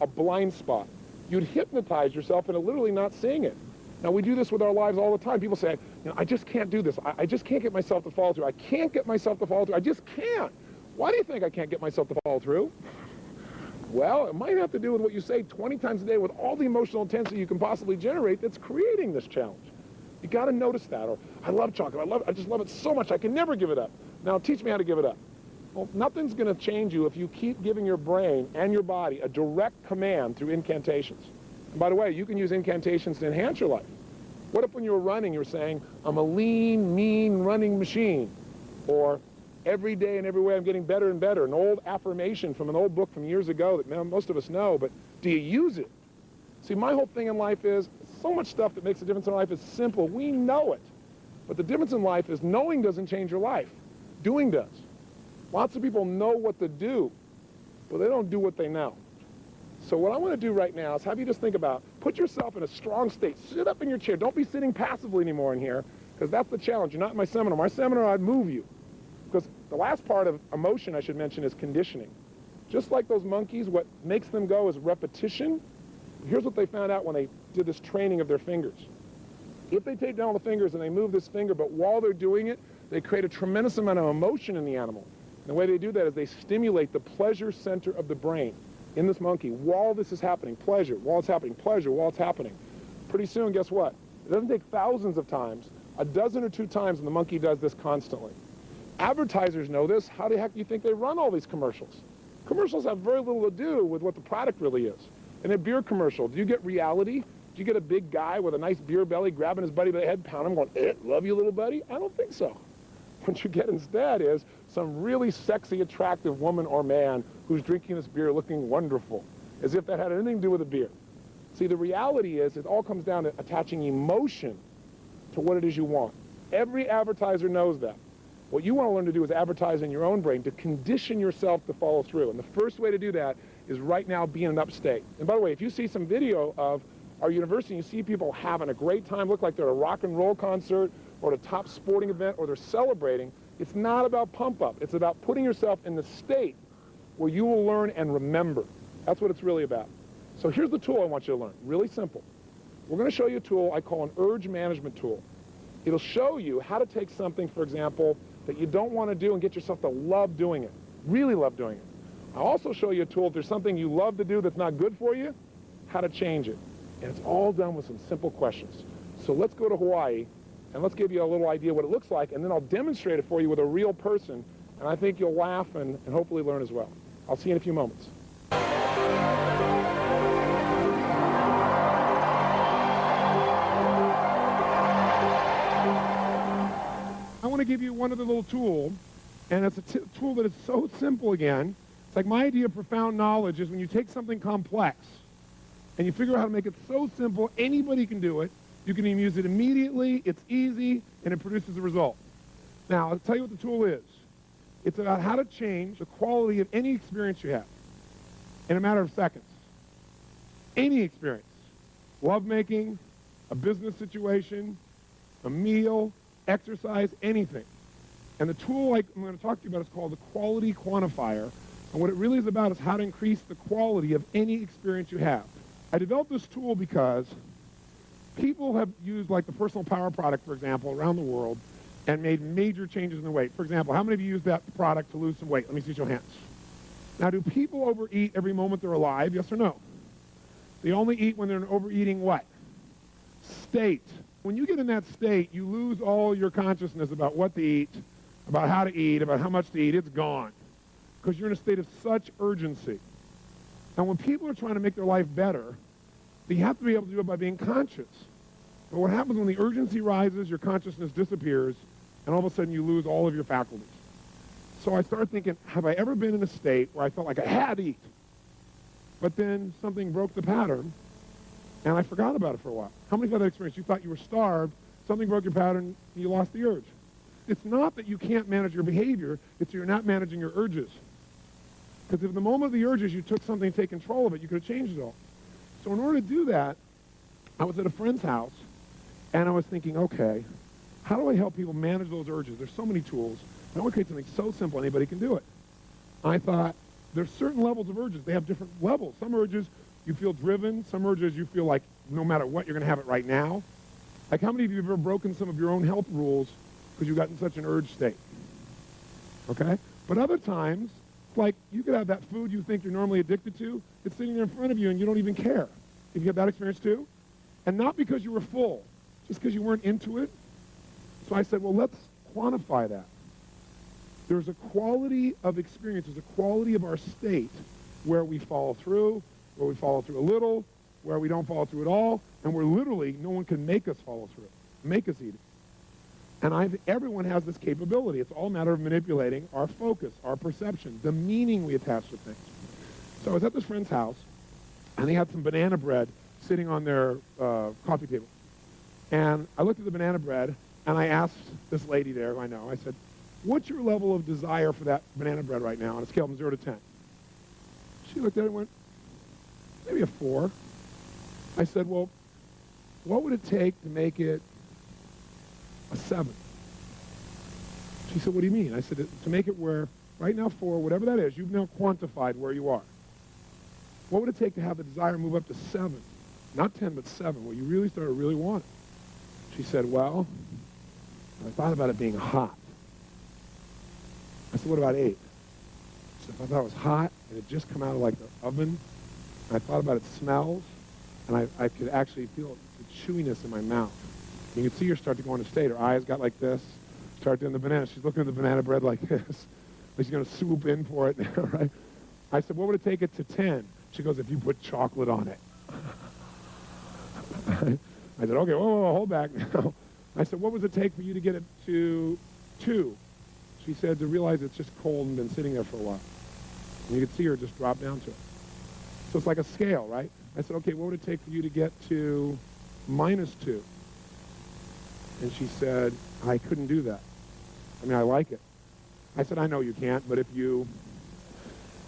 a blind spot. You'd hypnotize yourself into literally not seeing it. Now, we do this with our lives all the time. People say, I just can't do this. I just can't get myself to follow through. I can't get myself to follow through. I just can't. Why do you think I can't get myself to follow through? Well, it might have to do with what you say 20 times a day with all the emotional intensity you can possibly generate that's creating this challenge. You got to notice that. Or, I love chocolate. I just love it so much. I can never give it up. Now, teach me how to give it up. Well, nothing's going to change you if you keep giving your brain and your body a direct command through incantations. And by the way, you can use incantations to enhance your life. What if when you were running, you were saying, I'm a lean, mean running machine? Or every day and every way I'm getting better and better. An old affirmation from an old book from years ago that most of us know, but do you use it? See, my whole thing in life is so much stuff that makes a difference in life is simple. We know it. But the difference in life is knowing doesn't change your life. Doing does. Lots of people know what to do, but they don't do what they know. So what I want to do right now is have you just think about, put yourself in a strong state. Sit up in your chair. Don't be sitting passively anymore in here, because that's the challenge. You're not in my seminar. My seminar, I'd move you. Because the last part of emotion, I should mention, is conditioning. Just like those monkeys, what makes them go is repetition. Here's what they found out when they did this training of their fingers. If they take down the fingers and they move this finger, but while they're doing it, they create a tremendous amount of emotion in the animal. And the way they do that is they stimulate the pleasure center of the brain in this monkey while this is happening. Pleasure, while it's happening. Pleasure, while it's happening. Pretty soon, guess what? It doesn't take thousands of times, a dozen or two times, and the monkey does this constantly. Advertisers know this. How the heck do you think they run all these commercials? Commercials have very little to do with what the product really is. In a beer commercial, do you get reality? Do you get a big guy with a nice beer belly grabbing his buddy by the head, pounding him, going, love you, little buddy? I don't think so. What you get instead is some really sexy, attractive woman or man who's drinking this beer looking wonderful, as if that had anything to do with the beer. See, the reality is it all comes down to attaching emotion to what it is you want. Every advertiser knows that. What you want to learn to do is advertise in your own brain to condition yourself to follow through. And the first way to do that is right now be in an upstate. And by the way, if you see some video of our university, you see people having a great time, look like they're at a rock and roll concert or at a top sporting event or they're celebrating, it's not about pump up. It's about putting yourself in the state where you will learn and remember. That's what it's really about. So here's the tool I want you to learn. Really simple. We're going to show you a tool I call an urge management tool. It'll show you how to take something, for example, that you don't want to do and get yourself to love doing it, really love doing it. I'll also show you a tool if there's something you love to do that's not good for you, how to change it. And it's all done with some simple questions. So let's go to Hawaii, and let's give you a little idea what it looks like, and then I'll demonstrate it for you with a real person, and I think you'll laugh and hopefully learn as well. I'll see you in a few moments. I want to give you one other little tool, and it's a tool that is so simple again. It's like my idea of profound knowledge is when you take something complex and you figure out how to make it so simple, anybody can do it. You can even use it immediately, it's easy, and it produces a result. Now, I'll tell you what the tool is. It's about how to change the quality of any experience you have in a matter of seconds. Any experience. Lovemaking, a business situation, a meal, exercise, anything. And the tool I'm going to talk to you about is called the quality quantifier. And what it really is about is how to increase the quality of any experience you have. I developed this tool because people have used like the personal power product, for example, around the world and made major changes in their weight. For example, how many of you use that product to lose some weight? Let me see your hands. Now, do people overeat every moment they're alive? Yes or no? They only eat when they're in an overeating what? State. When you get in that state, you lose all your consciousness about what to eat, about how to eat, about how much to eat. It's gone because you're in a state of such urgency. And when people are trying to make their life better, they have to be able to do it by being conscious. But what happens when the urgency rises, your consciousness disappears, and all of a sudden you lose all of your faculties. So I started thinking, have I ever been in a state where I felt like I had to eat, but then something broke the pattern, and I forgot about it for a while? How many of you had that experience? You thought you were starved, something broke your pattern, and you lost the urge. It's not that you can't manage your behavior, it's that you're not managing your urges. Because if the moment of the urges you took something to take control of it, you could have changed it all. So in order to do that, I was at a friend's house, and I was thinking, okay, how do I help people manage those urges? There's so many tools. I want to create something so simple anybody can do it. I thought, there's certain levels of urges. They have different levels. Some urges you feel driven. Some urges you feel like no matter what, you're going to have it right now. Like how many of you have ever broken some of your own health rules because you got in such an urge state? Okay? But other times, like you could have that food you think you're normally addicted to. It's sitting there in front of you and you don't even care. Have you had that experience too? And not because you were full, just because you weren't into it. So I said, well, let's quantify that. There's a quality of experience, there's a quality of our state where we follow through, where we follow through a little, where we don't follow through at all, and where literally no one can make us follow through, make us eat it. And everyone has this capability. It's all a matter of manipulating our focus, our perception, the meaning we attach to things. So I was at this friend's house, and they had some banana bread sitting on their coffee table. And I looked at the banana bread, and I asked this lady there, who I know, I said, what's your level of desire for that banana bread right now on a scale from 0 to 10? She looked at it and went, maybe a 4. I said, well, what would it take to make it a 7? She said, what do you mean? I said, to make it where, right now 4, whatever that is, you've now quantified where you are. What would it take to have the desire move up to 7? Not 10, but 7, where you really start to really want it. She said, well, I thought about it being hot. I said, what about 8? She said, if I thought it was hot, and it just come out of like the oven, and I thought about its smells, and I could actually feel the chewiness in my mouth. You can see her start to go into state. Her eyes got like this, start doing the banana. She's looking at the banana bread like this. Like she's going to swoop in for it now, right? I said, what would it take it to 10? She goes, if you put chocolate on it. I said, okay, whoa, hold back now. I said, what would it take for you to get it to 2? She said, to realize it's just cold and been sitting there for a while. And you could see her just drop down to it. So it's like a scale, right? I said, okay, what would it take for you to get to -2? And she said, I couldn't do that. I mean, I like it. I said, I know you can't, but if you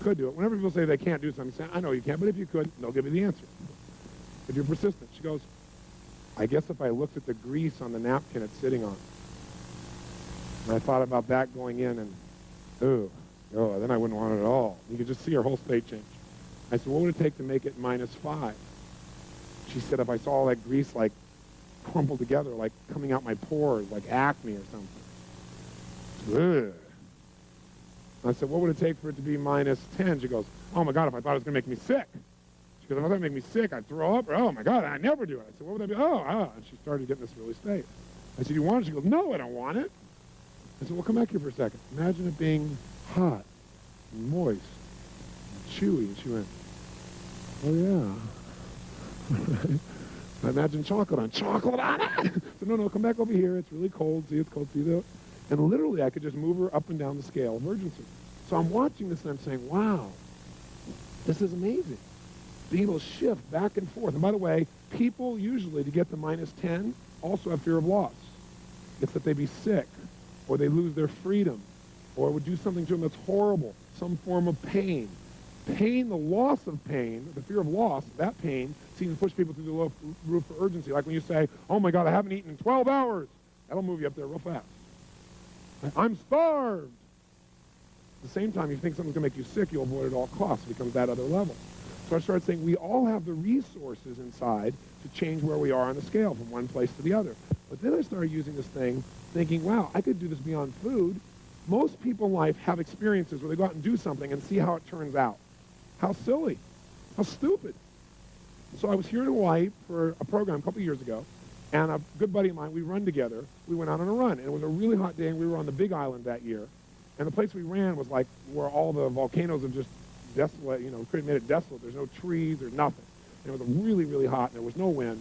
could do it. Whenever people say they can't do something, I know you can't, but if you could, they'll give you the answer. If you're persistent. She goes, I guess if I looked at the grease on the napkin it's sitting on. And I thought about that going in and, then I wouldn't want it at all. You could just see her whole state change. I said, what would it take to make it -5? She said, if I saw all that grease like crumpled together, like coming out my pores, like acne or something. Ugh. I said, what would it take for it to be -10? She goes, oh my God, if I thought it was going to make me sick. She goes, if I thought it would make me sick, I'd throw up. Or, oh my God, I never do it. I said, what would that be? And she started getting this really state. I said, you want it? She goes, no, I don't want it. I said, well, come back here for a second. Imagine it being hot and moist and chewy. And she went, oh yeah. I imagine chocolate on it. I said, no, come back over here. It's really cold. See, it's cold. See that? And literally, I could just move her up and down the scale of urgency. So I'm watching this and I'm saying, wow, this is amazing. Being able to shift back and forth. And by the way, people usually, to get to -10, also have fear of loss. It's that they be sick, or they lose their freedom, or it would do something to them that's horrible, some form of pain. Pain, the loss of pain, the fear of loss, that pain seems to push people through the roof for urgency. Like when you say, oh my God, I haven't eaten in 12 hours. That'll move you up there real fast. I'm starved. At the same time, you think something's going to make you sick, you'll avoid it at all costs. It becomes that other level. So I started saying we all have the resources inside to change where we are on the scale from one place to the other. But then I started using this thing, thinking, wow, I could do this beyond food. Most people in life have experiences where they go out and do something and see how it turns out. How silly. How stupid. So I was here in Hawaii for a program a couple years ago, and a good buddy of mine, we run together. We went out on a run, and it was a really hot day, and we were on the Big Island that year. And the place we ran was like where all the volcanoes have just desolate, made it desolate. There's no trees, there's nothing. And it was really, really hot, and there was no wind.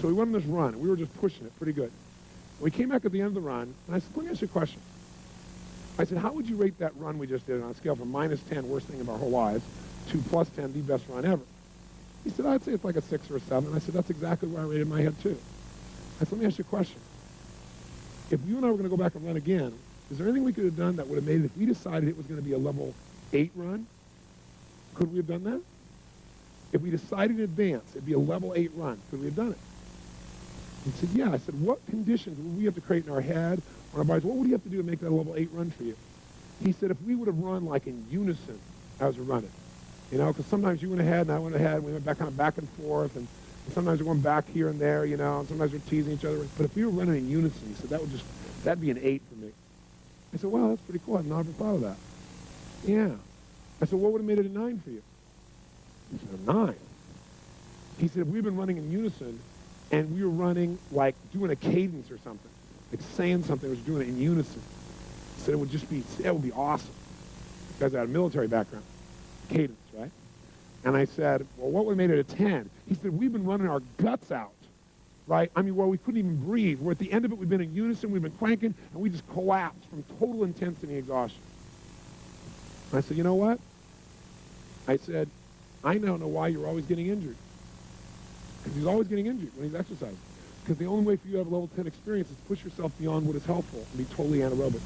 So we went on this run, and we were just pushing it pretty good. We came back at the end of the run, and I said, let me ask you a question. I said, how would you rate that run we just did on a scale from -10, worst thing of our whole lives, to +10, the best run ever? He said, I'd say it's like a 6 or a 7. And I said, that's exactly where I rated my head, too. I said, let me ask you a question. If you and I were going to go back and run again, is there anything we could have done that would have made it, if we decided it was going to be a level 8 run, could we have done that? If we decided in advance it'd be a level 8 run, could we have done it? He said, yeah. I said, what conditions would we have to create in our head or our bodies? What would you have to do to make that a level 8 run for you? He said, if we would have run like in unison as we're running, because sometimes you went ahead and I went ahead, and we went kind of back and forth, and sometimes we're going back here and there, and sometimes we're teasing each other. But if we were running in unison, he said, that'd be an 8 for me. I said, wow, that's pretty cool. I've never thought of that. Yeah. I said, what would have made it a 9 for you? He said, a 9. He said, if we've been running in unison, and we were running like doing a cadence or something, like saying something, was doing it in unison. He said, it would be awesome. Because I had a military background. Cadence, right? And I said, well, what would have made it a 10? He said, we've been running our guts out, right? I mean, we couldn't even breathe. We're at the end of it. We've been in unison. We've been cranking, and we just collapsed from total intensity and exhaustion. And I said, you know what? I said, I now know why you're always getting injured. Because he's always getting injured when he's exercising. Because the only way for you to have a level 10 experience is to push yourself beyond what is helpful and be totally anaerobic.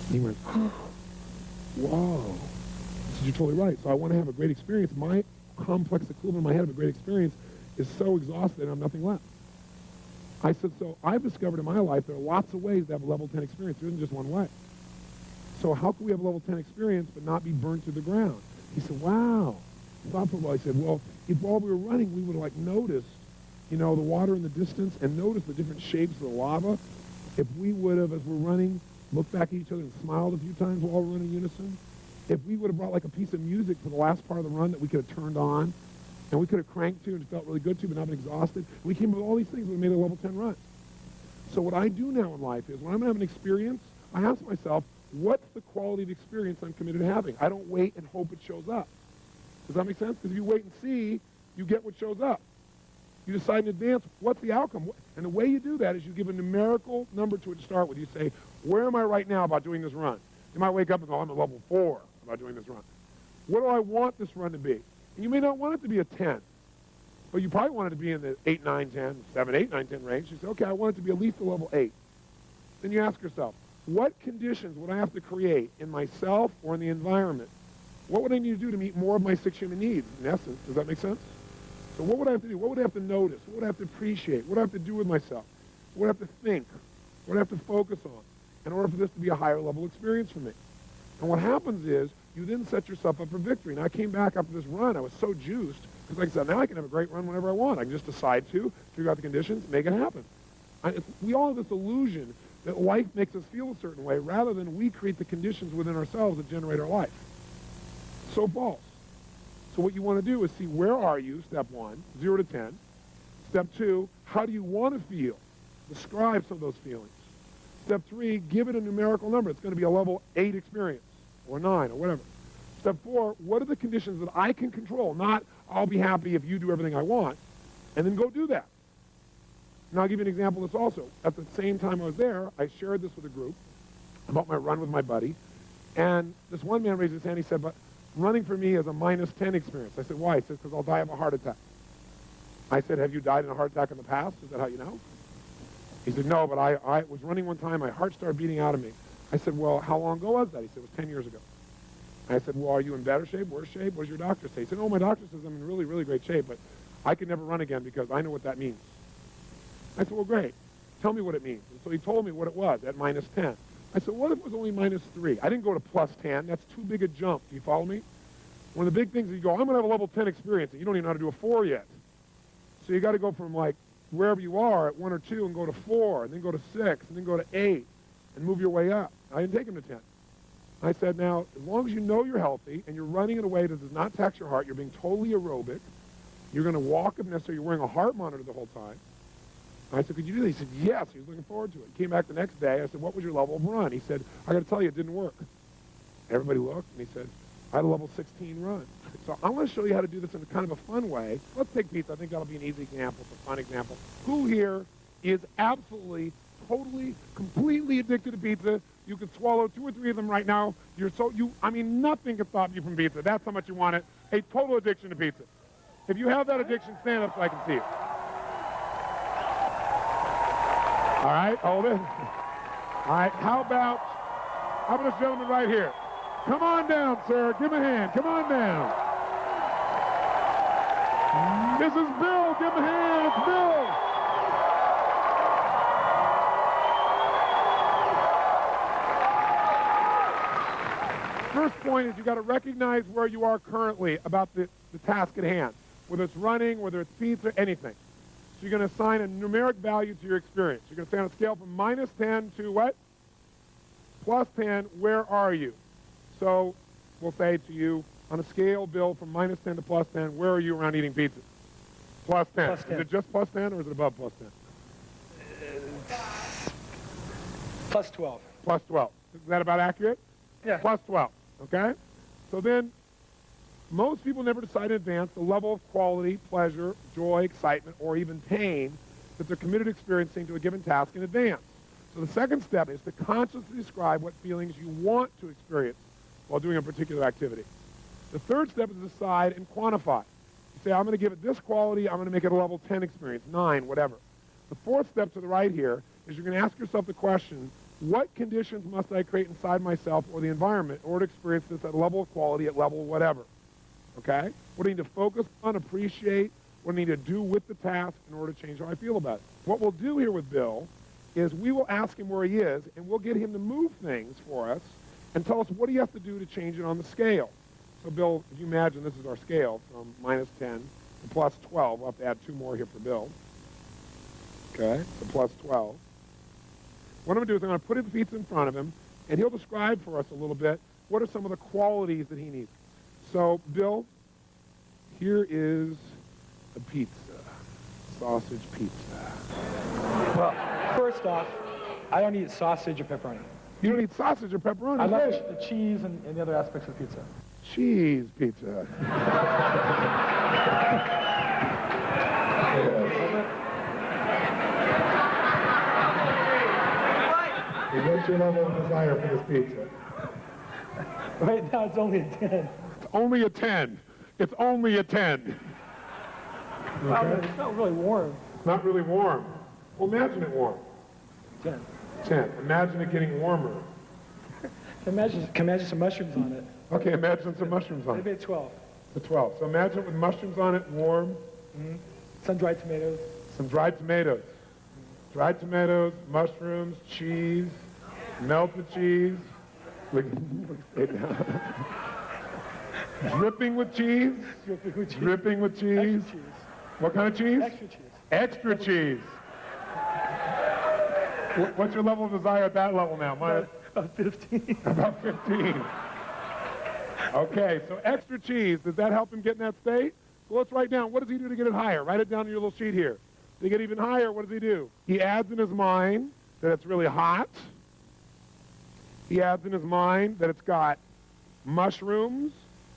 And he went, whoa. I said, you're totally right. So I want to have a great experience. My complex equivalent in my head of a great experience is so exhausted and I have nothing left. I said, so I've discovered in my life there are lots of ways to have a level 10 experience. There isn't just one way. So how can we have a level 10 experience but not be burnt to the ground? He said, wow. I thought for a while. I said, well, if while we were running, we would have noticed, the water in the distance and noticed the different shapes of the lava. If we would have, as we're running, looked back at each other and smiled a few times while we're running in unison, if we would have brought like a piece of music for the last part of the run that we could have turned on, and we could have cranked to and it felt really good to, but not been exhausted, we came up with all these things that made a level 10 run. So what I do now in life is when I'm having an experience, I ask myself, what's the quality of experience I'm committed to having? I don't wait and hope it shows up. Does that make sense? Because if you wait and see, you get what shows up. You decide in advance what's the outcome. And the way you do that is you give a numerical number to it to start with. You say, where am I right now about doing this run? You might wake up and go, I'm at level 4 about doing this run. What do I want this run to be? And you may not want it to be a 10, but you probably want it to be in the 8, 9, 10, 7, 8, 9, 10 range. You say, okay, I want it to be at least a level 8. Then you ask yourself, what conditions would I have to create in myself or in the environment? What would I need to do to meet more of my 6 human needs, in essence? Does that make sense? So what would I have to do? What would I have to notice? What would I have to appreciate? What would I have to do with myself? What would I have to think? What would I have to focus on in order for this to be a higher level experience for me? And what happens is you then set yourself up for victory. And I came back after this run. I was so juiced because, like I said, now I can have a great run whenever I want. I can just decide to, figure out the conditions, make it happen. We all have this illusion that life makes us feel a certain way rather than we create the conditions within ourselves that generate our life. So false. So what you want to do is see where are you, step 1, 0 to 10. Step 2, how do you want to feel? Describe some of those feelings. Step 3, give it a numerical number. It's going to be a level 8 experience or 9 or whatever. Step 4, what are the conditions that I can control? Not I'll be happy if you do everything I want. And then go do that. Now I'll give you an example of this also. At the same time I was there, I shared this with a group about my run with my buddy. And this one man raised his hand. He said, but running for me is a -10 experience. I said, why? He said, because I'll die of a heart attack. I said, have you died in a heart attack in the past? Is that how you know? He said, no, but I was running one time. My heart started beating out of me. I said, well, how long ago was that? He said, it was 10 years ago. I said, well, are you in better shape, worse shape? What does your doctor say? He said, oh, my doctor says I'm in really, really great shape, but I could never run again because I know what that means. I said, well, great. Tell me what it means. And so he told me what it was at -10. I said, what if it was only -3? I didn't go to +10. That's too big a jump. Do you follow me? One of the big things is you go, I'm going to have a level 10 experience, and you don't even know how to do a 4 yet. So you got to go from, like, wherever you are at 1 or 2 and go to 4, and then go to 6, and then go to 8, and move your way up. I didn't take him to 10. I said, now, as long as you know you're healthy, and you're running in a way that does not tax your heart, you're being totally aerobic, you're going to walk if necessary, you're wearing a heart monitor the whole time. I said, could you do that? He said, yes. He was looking forward to it. He came back the next day. I said, what was your level of run? He said, I got to tell you, it didn't work. Everybody looked, and he said, I had a level 16 run. So I want to show you how to do this in kind of a fun way. Let's take pizza. I think that'll be an easy example. It's a fun example. Who here is absolutely, totally, completely addicted to pizza? You could swallow 2 or 3 of them right now. Nothing can stop you from pizza. That's how much you want it. A total addiction to pizza. If you have that addiction, stand up so I can see it. All right, hold it. All right, how about this gentleman right here? Come on down, sir. Give him a hand. Come on down. This is Bill. Give him a hand. It's Bill. First point is you got to recognize where you are currently about the task at hand, whether it's running, whether it's pizza, anything. So you're going to assign a numeric value to your experience. You're going to say on a scale from -10 to what? +10, where are you? So we'll say to you, on a scale, Bill, from -10 to +10, where are you around eating pizza? +10. Is it just +10 or is it above +10? +12. +12. Is that about accurate? Yeah. +12, okay? So then, most people never decide in advance the level of quality, pleasure, joy, excitement, or even pain that they're committed to experiencing to a given task in advance. So the second step is to consciously describe what feelings you want to experience while doing a particular activity. The third step is decide and quantify. You say, I'm going to give it this quality, I'm going to make it a level 10 experience, 9, whatever. The fourth step to the right here is you're going to ask yourself the question, what conditions must I create inside myself or the environment in order to experience this at a level of quality, at level whatever? Okay? What do I need to focus on, appreciate, what do I need to do with the task in order to change how I feel about it? What we'll do here with Bill is we will ask him where he is, and we'll get him to move things for us and tell us what he has to do to change it on the scale. So, Bill, if you imagine this is our scale from -10 to +12. We'll have to add 2 more here for Bill. Okay, so +12. What I'm going to do is I'm going to put his pizza in front of him, and he'll describe for us a little bit what are some of the qualities that he needs. So, Bill, here is a pizza, sausage pizza. Well, first off, I don't eat sausage or pepperoni. You don't eat sausage or pepperoni? I love the cheese and the other aspects of pizza. Cheese pizza. What's your level of desire for this pizza? Right now, it's only a 10. It's only a 10. It's only a 10. Wow, Okay? it's not really warm. Not really warm. Well, imagine it warm. 10. 10. Imagine it getting warmer. Can imagine some mushrooms on it. Okay, imagine some mushrooms on Maybe it. a 12. It's a 12. So imagine it with mushrooms on it, warm. Mm-hmm. Sun-dried tomatoes. Some dried tomatoes. Dried tomatoes, mushrooms, cheese, melted cheese. Look, stay down. Dripping with cheese. Dripping with cheese. Dripping with cheese. Extra cheese. What kind of cheese? Extra cheese. Extra cheese. What's your level of desire at that level now? About 15. About 15. Okay, so extra cheese, does that help him get in that state? So let's write down, what does he do to get it higher? Write it down on your little sheet here. To get even higher, what does he do? He adds in his mind that it's really hot. He adds in his mind that it's got mushrooms.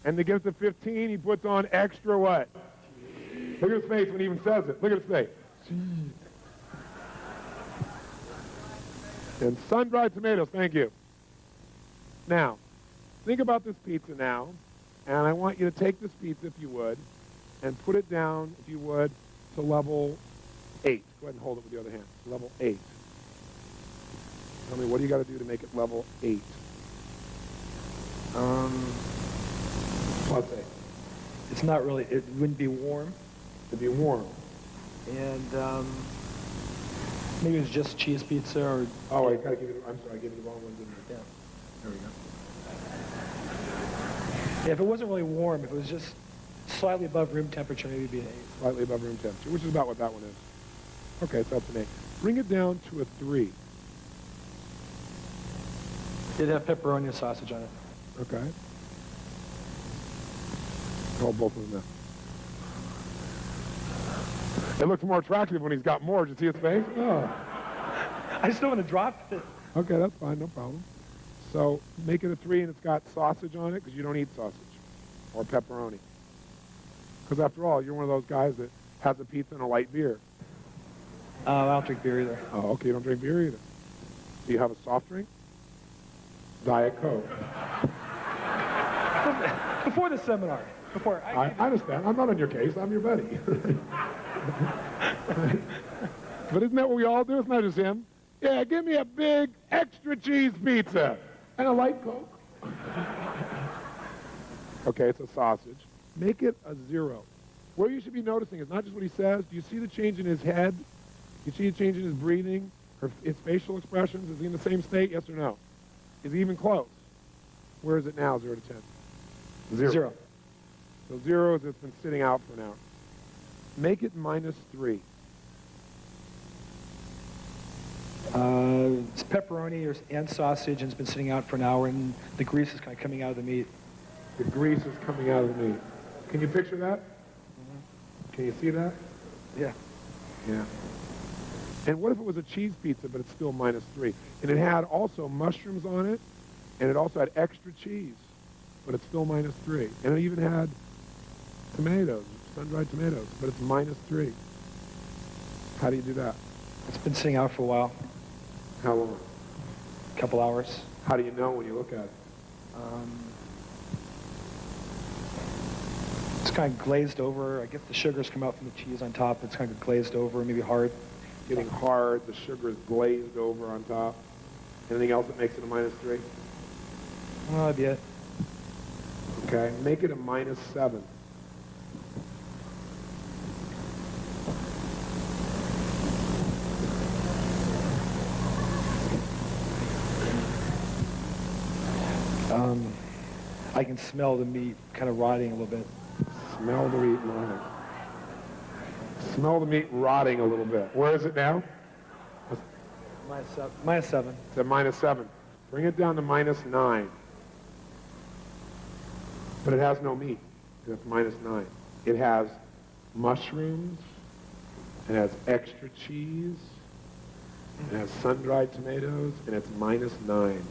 And to get it to 15, he puts on extra what? Look at his face when he even says it. Look at his face. And sun-dried tomatoes, thank you. Now, think about this pizza now, and I want you to take this pizza, if you would, and put it down, if you would, to level 8. Go ahead and hold it with the other hand. Level 8. Tell me, what do you got to do to make it level 8? Plus 8. It's not really, it wouldn't be warm. It'd be warm. And maybe it's just cheese pizza or... Oh, I got to give you, I'm sorry, I gave you the wrong one, didn't I? Yeah. There we go. Yeah, if it wasn't really warm, if it was just slightly above room temperature, maybe it'd be an 8. Slightly above room temperature, which is about what that one is. Okay, so that's an 8. Bring it down to a 3. It'd have pepperoni and sausage on it. Okay. Hold both of them now. It looks more attractive when he's got more. Did you see his face? Oh. I just don't want to drop it. Okay, that's fine, no problem. So make it a 3 and it's got sausage on it because you don't eat sausage or pepperoni. Because after all, you're one of those guys that has a pizza and a light beer. I don't drink beer either. Oh, okay, you don't drink beer either. Do you have a soft drink? Diet Coke. Before the seminar. Before I understand. I'm not on your case. I'm your buddy. But isn't that what we all do? It's not just him. Yeah, give me a big extra cheese pizza and a light Coke. Okay, it's a sausage. Make it a 0. What you should be noticing is not just what he says. Do you see the change in his head? Do you see the change in his breathing? His facial expressions? Is he in the same state? Yes or no? Is he even close? Where is it now, 0 to 10? 0. So 0 is it's been sitting out for an hour. Make it -3. It's pepperoni and sausage, and it's been sitting out for an hour, and the grease is kind of coming out of the meat. The grease is coming out of the meat. Can you picture that? Mm-hmm. Can you see that? Yeah. Yeah. And what if it was a cheese pizza, but it's still -3? And it had also mushrooms on it, and it also had extra cheese, but it's still -3. And it even had tomatoes, sun-dried tomatoes, but it's -3. How do you do that? It's been sitting out for a while, How long? a couple hours. How do you know when you look at it? It's kind of glazed over. I guess the sugars come out from the cheese on top. It's kind of glazed over, maybe hard. Getting hard, the sugar is glazed over on top. Anything else that makes it a -3? Oh, that'd be it. Okay, make it a -7. I can smell the meat kind of rotting a little bit. Smell the meat rotting. Smell the meat rotting a little bit. Where is it now? -7. It's at -7. Bring it down to -9. But it has no meat. That's -9. It has mushrooms. It has extra cheese. It has sun-dried tomatoes, and it's -9.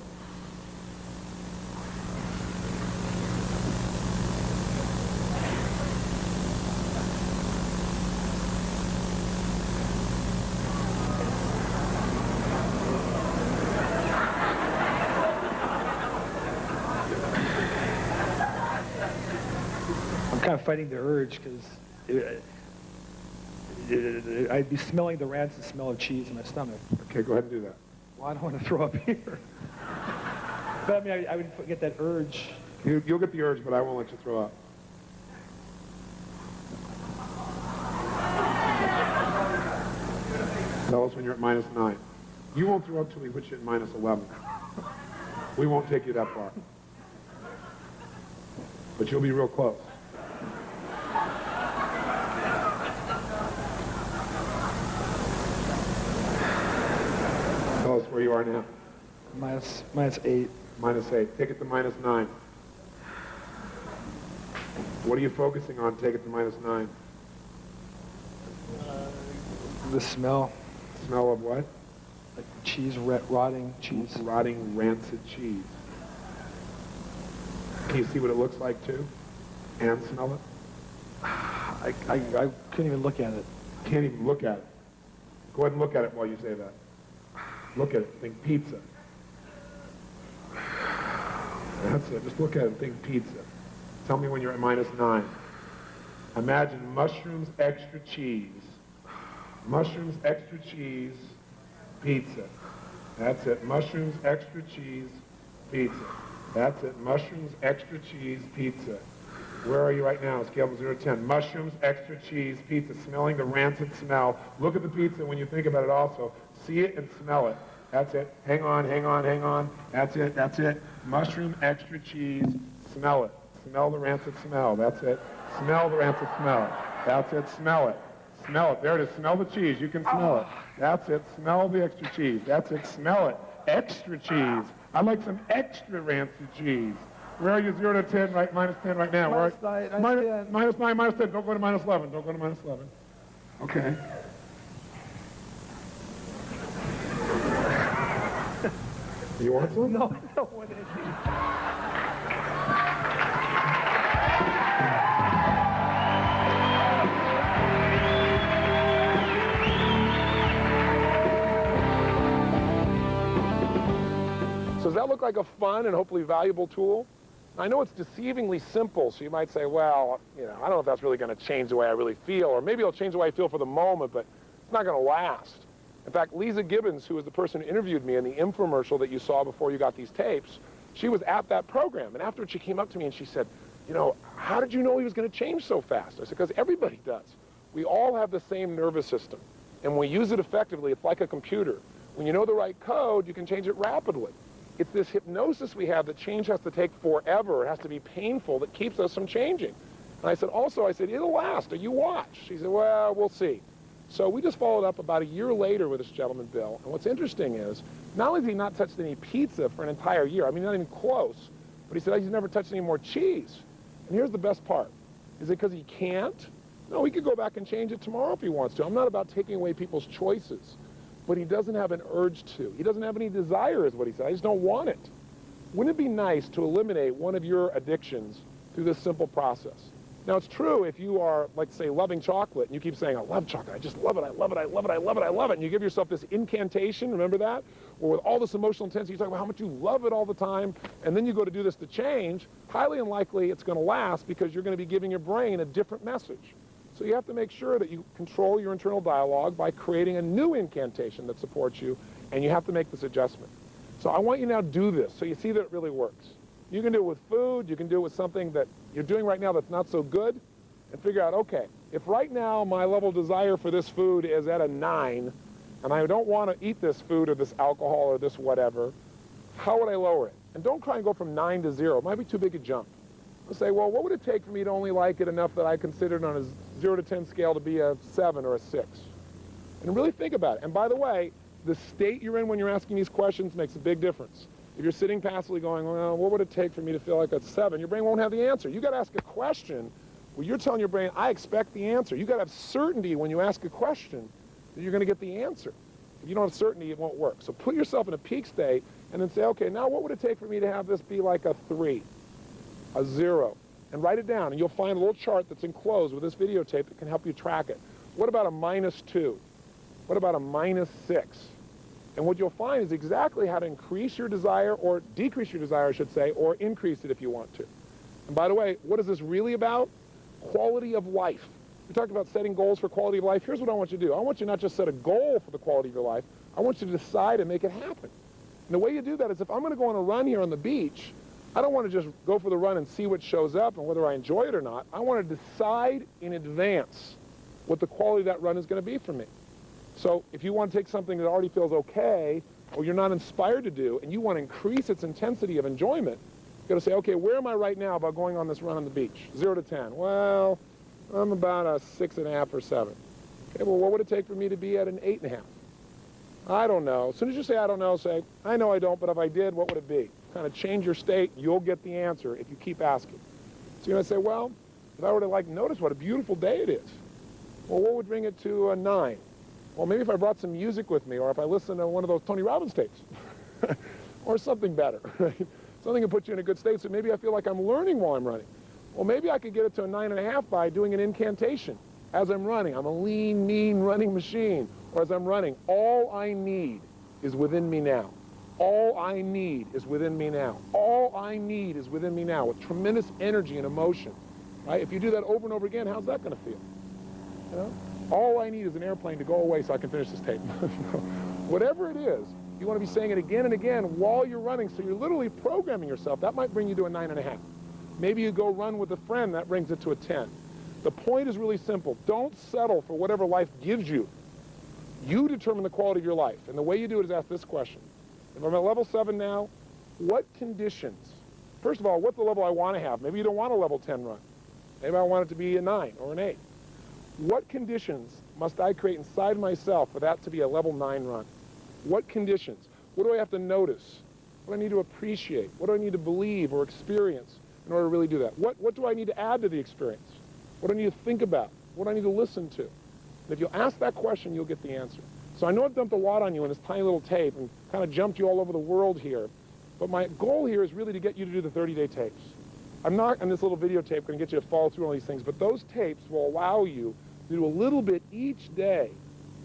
kind of fighting the urge because I'd be smelling the rancid smell of cheese in my stomach. Okay, go ahead and do that. Well, I don't want to throw up here. But I mean, I would get that urge. You'll get the urge, but I won't let you throw up. Tell us when you're at -9. You won't throw up till we put you at -11. We won't take you that far. But you'll be real close. Tell us where you are now. -8. -8. Take it to -9. What are you focusing on? Take it to -9. The smell. Smell of what? Like cheese, rotting cheese. Rotting, rancid cheese. Can you see what it looks like too? And smell it? I couldn't even look at it. Can't even look at it. Go ahead and look at it while you say that. Look at it. Think pizza. That's it. Just look at it and think pizza. Tell me when you're at -9. Imagine mushrooms, extra cheese. Mushrooms, extra cheese, pizza. That's it. Mushrooms, extra cheese, pizza. That's it. Mushrooms, extra cheese, pizza. Where are you right now? Scale from 0 to 10. Mushrooms, extra cheese, pizza. Smelling the rancid smell. Look at the pizza when you think about it also. See it and smell it. That's it. Hang on, hang on, hang on. That's it, that's it. Mushroom, extra cheese, smell it. Smell the rancid smell. That's it. Smell the rancid smell. That's it. Smell it. Smell it. There it is. Smell the cheese. You can smell it. That's it. Smell the extra cheese. That's it. Smell it. Extra cheese. I'd like some extra rancid cheese. Where are you? 0 to 10, right? -10 right now. -9, -9, -10. Don't go to -11. Don't go to -11. Okay. You want some? No, I don't want anything. So does that look like a fun and hopefully valuable tool? I know it's deceivingly simple, so you might say, well, I don't know if that's really going to change the way I really feel, or maybe it'll change the way I feel for the moment, but it's not going to last. In fact, Lisa Gibbons, who was the person who interviewed me in the infomercial that you saw before you got these tapes, she was at that program, and afterwards she came up to me and she said, how did you know he was going to change so fast? I said, because everybody does. We all have the same nervous system, and when we use it effectively, it's like a computer. When you know the right code, you can change it rapidly. It's this hypnosis we have that change has to take forever. It has to be painful that keeps us from changing. And I said, it'll last, or you watch. She said, well, we'll see. So we just followed up about a year later with this gentleman, Bill. And what's interesting is, not only has he not touched any pizza for an entire year, I mean, not even close, but he said he's never touched any more cheese. And here's the best part. Is it because he can't? No, he could go back and change it tomorrow if he wants to. I'm not about taking away people's choices. But he doesn't have an urge to. He doesn't have any desire, is what he said. I just don't want it. Wouldn't it be nice to eliminate one of your addictions through this simple process? Now, it's true if you are, like, say, loving chocolate, and you keep saying, I love chocolate, I just love it, I love it, I love it, I love it, I love it, and you give yourself this incantation, remember that? Or with all this emotional intensity, you talk about how much you love it all the time, and then you go to do this to change, highly unlikely it's going to last because you're going to be giving your brain a different message. So you have to make sure that you control your internal dialogue by creating a new incantation that supports you, and you have to make this adjustment. So I want you now to do this so you see that it really works. You can do it with food, you can do it with something that you're doing right now that's not so good, and figure out, okay, if right now my level of desire for this food is at a 9, and I don't want to eat this food or this alcohol or this whatever, how would I lower it? And don't try and go from 9 to 0. It might be too big a jump. Let's say, well, what would it take for me to only like it enough that I considered on a 0 to 10 scale to be a 7 or a 6? And really think about it. And by the way, the state you're in when you're asking these questions makes a big difference. If you're sitting passively going, well, what would it take for me to feel like a 7? Your brain won't have the answer. You got to ask a question where you're telling your brain, I expect the answer. You got to have certainty when you ask a question that you're going to get the answer. If you don't have certainty, it won't work. So put yourself in a peak state and then say, okay, now what would it take for me to have this be like a 3? A 0, and write it down, and you'll find a little chart that's enclosed with this videotape that can help you track it. What about a -2? What about a -6? And what you'll find is exactly how to increase your desire, or decrease your desire, I should say, or increase it if you want to. And by the way, what is this really about? Quality of life. We talked about setting goals for quality of life. Here's what I want you to do. I want you not just set a goal for the quality of your life. I want you to decide and make it happen. And the way you do that is if I'm going to go on a run here on the beach, I don't want to just go for the run and see what shows up and whether I enjoy it or not. I want to decide in advance what the quality of that run is going to be for me. So if you want to take something that already feels okay or you're not inspired to do and you want to increase its intensity of enjoyment, you've got to say, okay, where am I right now about going on this run on the beach? 0 to 10. Well, I'm about a 6.5 or 7. Okay, well, what would it take for me to be at an 8.5? I don't know. As soon as you say I don't know, say, I know I don't, but if I did, what would it be? Kind of change your state, you'll get the answer if you keep asking. So you're going to say, well, if I were to notice what a beautiful day it is, well, what would bring it to a 9? Well, maybe if I brought some music with me, or if I listened to one of those Tony Robbins tapes, or something better, right? Something that puts you in a good state, so maybe I feel like I'm learning while I'm running. Well, maybe I could get it to a 9.5 by doing an incantation as I'm running. I'm a lean, mean running machine. Or as I'm running, all I need is within me now. All I need is within me now. All I need is within me now, with tremendous energy and emotion. Right? If you do that over and over again, how's that going to feel? You know? All I need is an airplane to go away so I can finish this tape. Whatever it is, you want to be saying it again and again while you're running, so you're literally programming yourself. That might bring you to a 9.5. Maybe you go run with a friend, that brings it to a 10. The point is really simple. Don't settle for whatever life gives you. You determine the quality of your life. And the way you do it is ask this question. If I'm at level 7 now, what conditions? First of all, what's the level I want to have? Maybe you don't want a level 10 run. Maybe I want it to be a 9 or an 8. What conditions must I create inside myself for that to be a level 9 run? What conditions? What do I have to notice? What do I need to appreciate? What do I need to believe or experience in order to really do that? What do I need to add to the experience? What do I need to think about? What do I need to listen to? And if you'll ask that question, you'll get the answer. So I know I've dumped a lot on you in this tiny little tape and kind of jumped you all over the world here. But my goal here is really to get you to do the 30-day tapes. I'm not, on this little videotape, going to get you to follow through all these things, but those tapes will allow you to do a little bit each day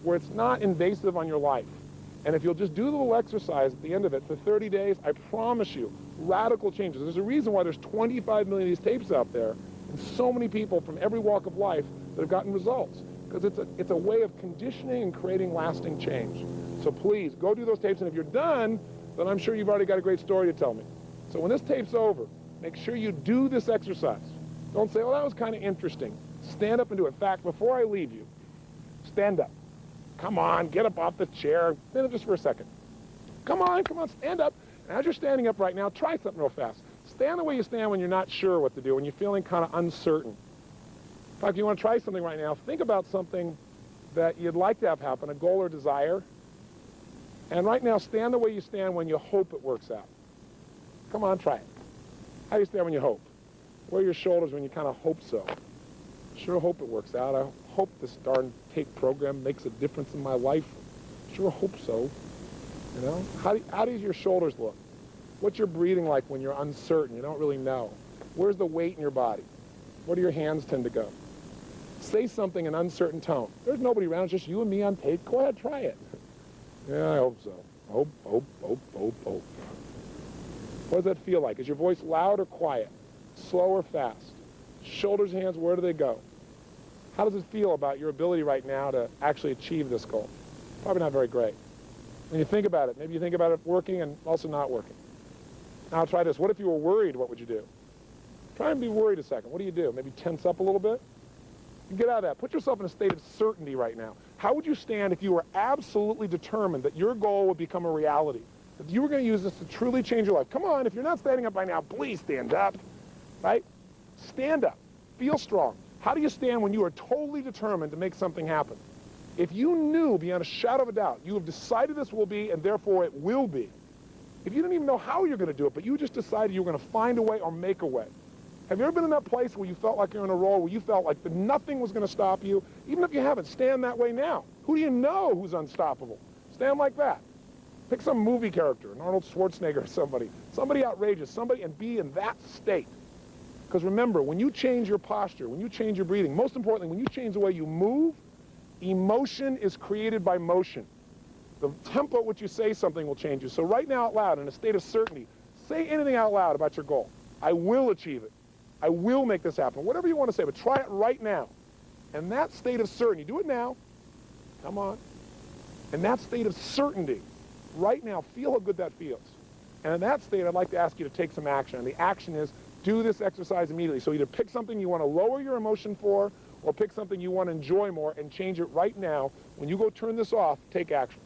where it's not invasive on your life. And if you'll just do the little exercise at the end of it for 30 days, I promise you, radical changes. There's a reason why there's 25 million of these tapes out there and so many people from every walk of life that have gotten results. Because it's a way of conditioning and creating lasting change. So please, go do those tapes, and if you're done, then I'm sure you've already got a great story to tell me. So when this tape's over, make sure you do this exercise. Don't say, oh, that was kind of interesting. Stand up and do it. In fact, before I leave you, stand up. Come on, get up off the chair. Stand up just for a second. Come on, stand up. And as you're standing up right now, try something real fast. Stand the way you stand when you're not sure what to do, when you're feeling kind of uncertain. In fact, if you want to try something right now, think about something that you'd like to have happen, a goal or desire. And right now, stand the way you stand when you hope it works out. Come on, try it. How do you stand when you hope? Where are your shoulders when you kind of hope so? Sure hope it works out. I hope this darn tape program makes a difference in my life. Sure hope so. You know? How do your shoulders look? What's your breathing like when you're uncertain? You don't really know. Where's the weight in your body? Where do your hands tend to go? Say something in an uncertain tone. There's nobody around, it's just you and me on tape. Go ahead, try it. Yeah, I hope so. Hope, hope, hope, hope, hope. What does that feel like? Is your voice loud or quiet? Slow or fast? Shoulders, hands, where do they go? How does it feel about your ability right now to actually achieve this goal? Probably not very great. When you think about it, maybe you think about it working and also not working. Now try this. What if you were worried? What would you do? Try and be worried a second. What do you do? Maybe tense up a little bit? Get out of that. Put yourself in a state of certainty right now. How would you stand if you were absolutely determined that your goal would become a reality? That you were going to use this to truly change your life? Come on, if you're not standing up by now, please stand up. Right? Stand up. Feel strong. How do you stand when you are totally determined to make something happen? If you knew beyond a shadow of a doubt, you have decided this will be and therefore it will be. If you didn't even know how you're going to do it, but you just decided you were going to find a way or make a way. Have you ever been in that place where you felt like you're in a role, where you felt like nothing was going to stop you? Even if you haven't, stand that way now. Who do you know who's unstoppable? Stand like that. Pick some movie character, an Arnold Schwarzenegger or somebody outrageous, somebody, and be in that state. Because remember, when you change your posture, when you change your breathing, most importantly, when you change the way you move, emotion is created by motion. The tempo at which you say something will change you. So right now out loud, in a state of certainty, say anything out loud about your goal. I will achieve it. I will make this happen. Whatever you want to say, but try it right now. And that state of certainty, do it now. Come on. And that state of certainty, right now, feel how good that feels. And in that state, I'd like to ask you to take some action. And the action is do this exercise immediately. So either pick something you want to lower your emotion for, or pick something you want to enjoy more and change it right now. When you go turn this off, take action.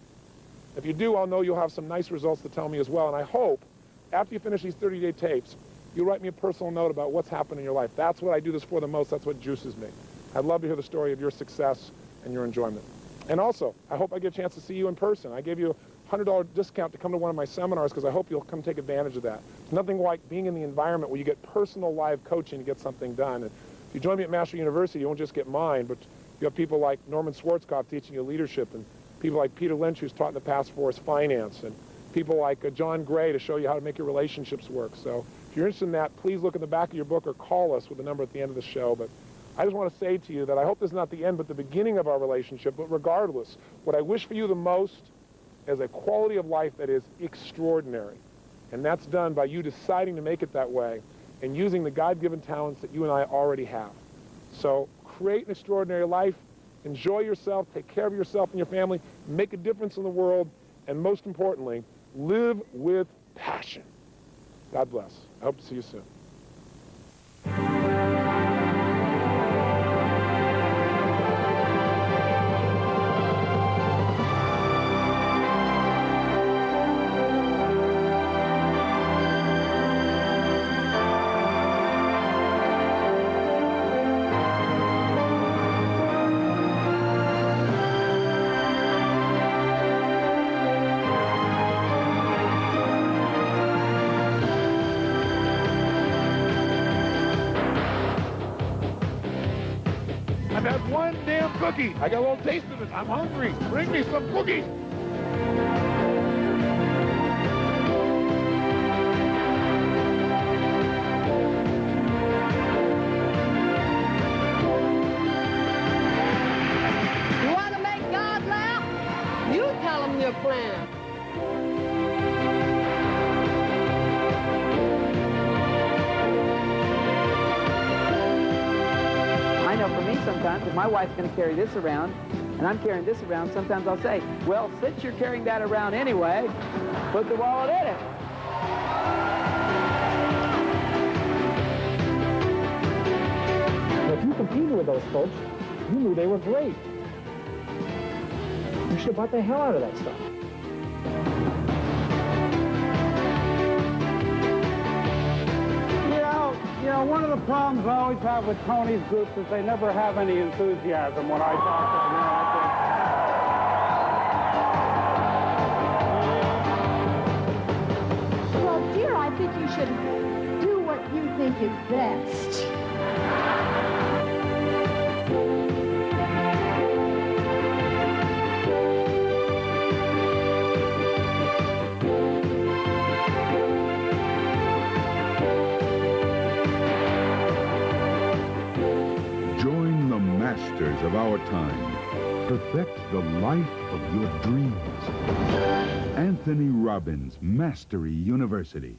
If you do, I'll know you'll have some nice results to tell me as well. And I hope, after you finish these 30-day tapes, you'll write me a personal note about what's happened in your life. That's what I do this for the most. That's what juices me. I'd love to hear the story of your success and your enjoyment. And also, I hope I get a chance to see you in person. I gave you a $100 discount to come to one of my seminars because I hope you'll come take advantage of that. It's nothing like being in the environment where you get personal live coaching to get something done. And if you join me at Master University, you won't just get mine, but you have people like Norman Schwarzkopf teaching you leadership, and people like Peter Lynch, who's taught in the past for us finance, and people like John Gray to show you how to make your relationships work. So if you're interested in that, please look in the back of your book or call us with the number at the end of the show. But I just want to say to you that I hope this is not the end but the beginning of our relationship. But regardless, what I wish for you the most is a quality of life that is extraordinary. And that's done by you deciding to make it that way and using the God-given talents that you and I already have. So create an extraordinary life, enjoy yourself, take care of yourself and your family, make a difference in the world, and most importantly, live with passion. God bless. I hope to see you soon. I've had one damn cookie. I got a little taste of it. I'm hungry. Bring me some cookies. You want to make God laugh? You tell him your plan. I know for me sometimes, if my wife's going to carry this around, and I'm carrying this around, sometimes I'll say, well, since you're carrying that around anyway, put the wallet in it. If you competed with those folks, you knew they were great. You should have bought the hell out of that stuff. You know, one of the problems I always have with Tony's groups is they never have any enthusiasm when I talk to them. Well, dear, I think you should do what you think is best. Join the masters of our time. Perfect the life of your dreams. Anthony Robbins, Mastery University.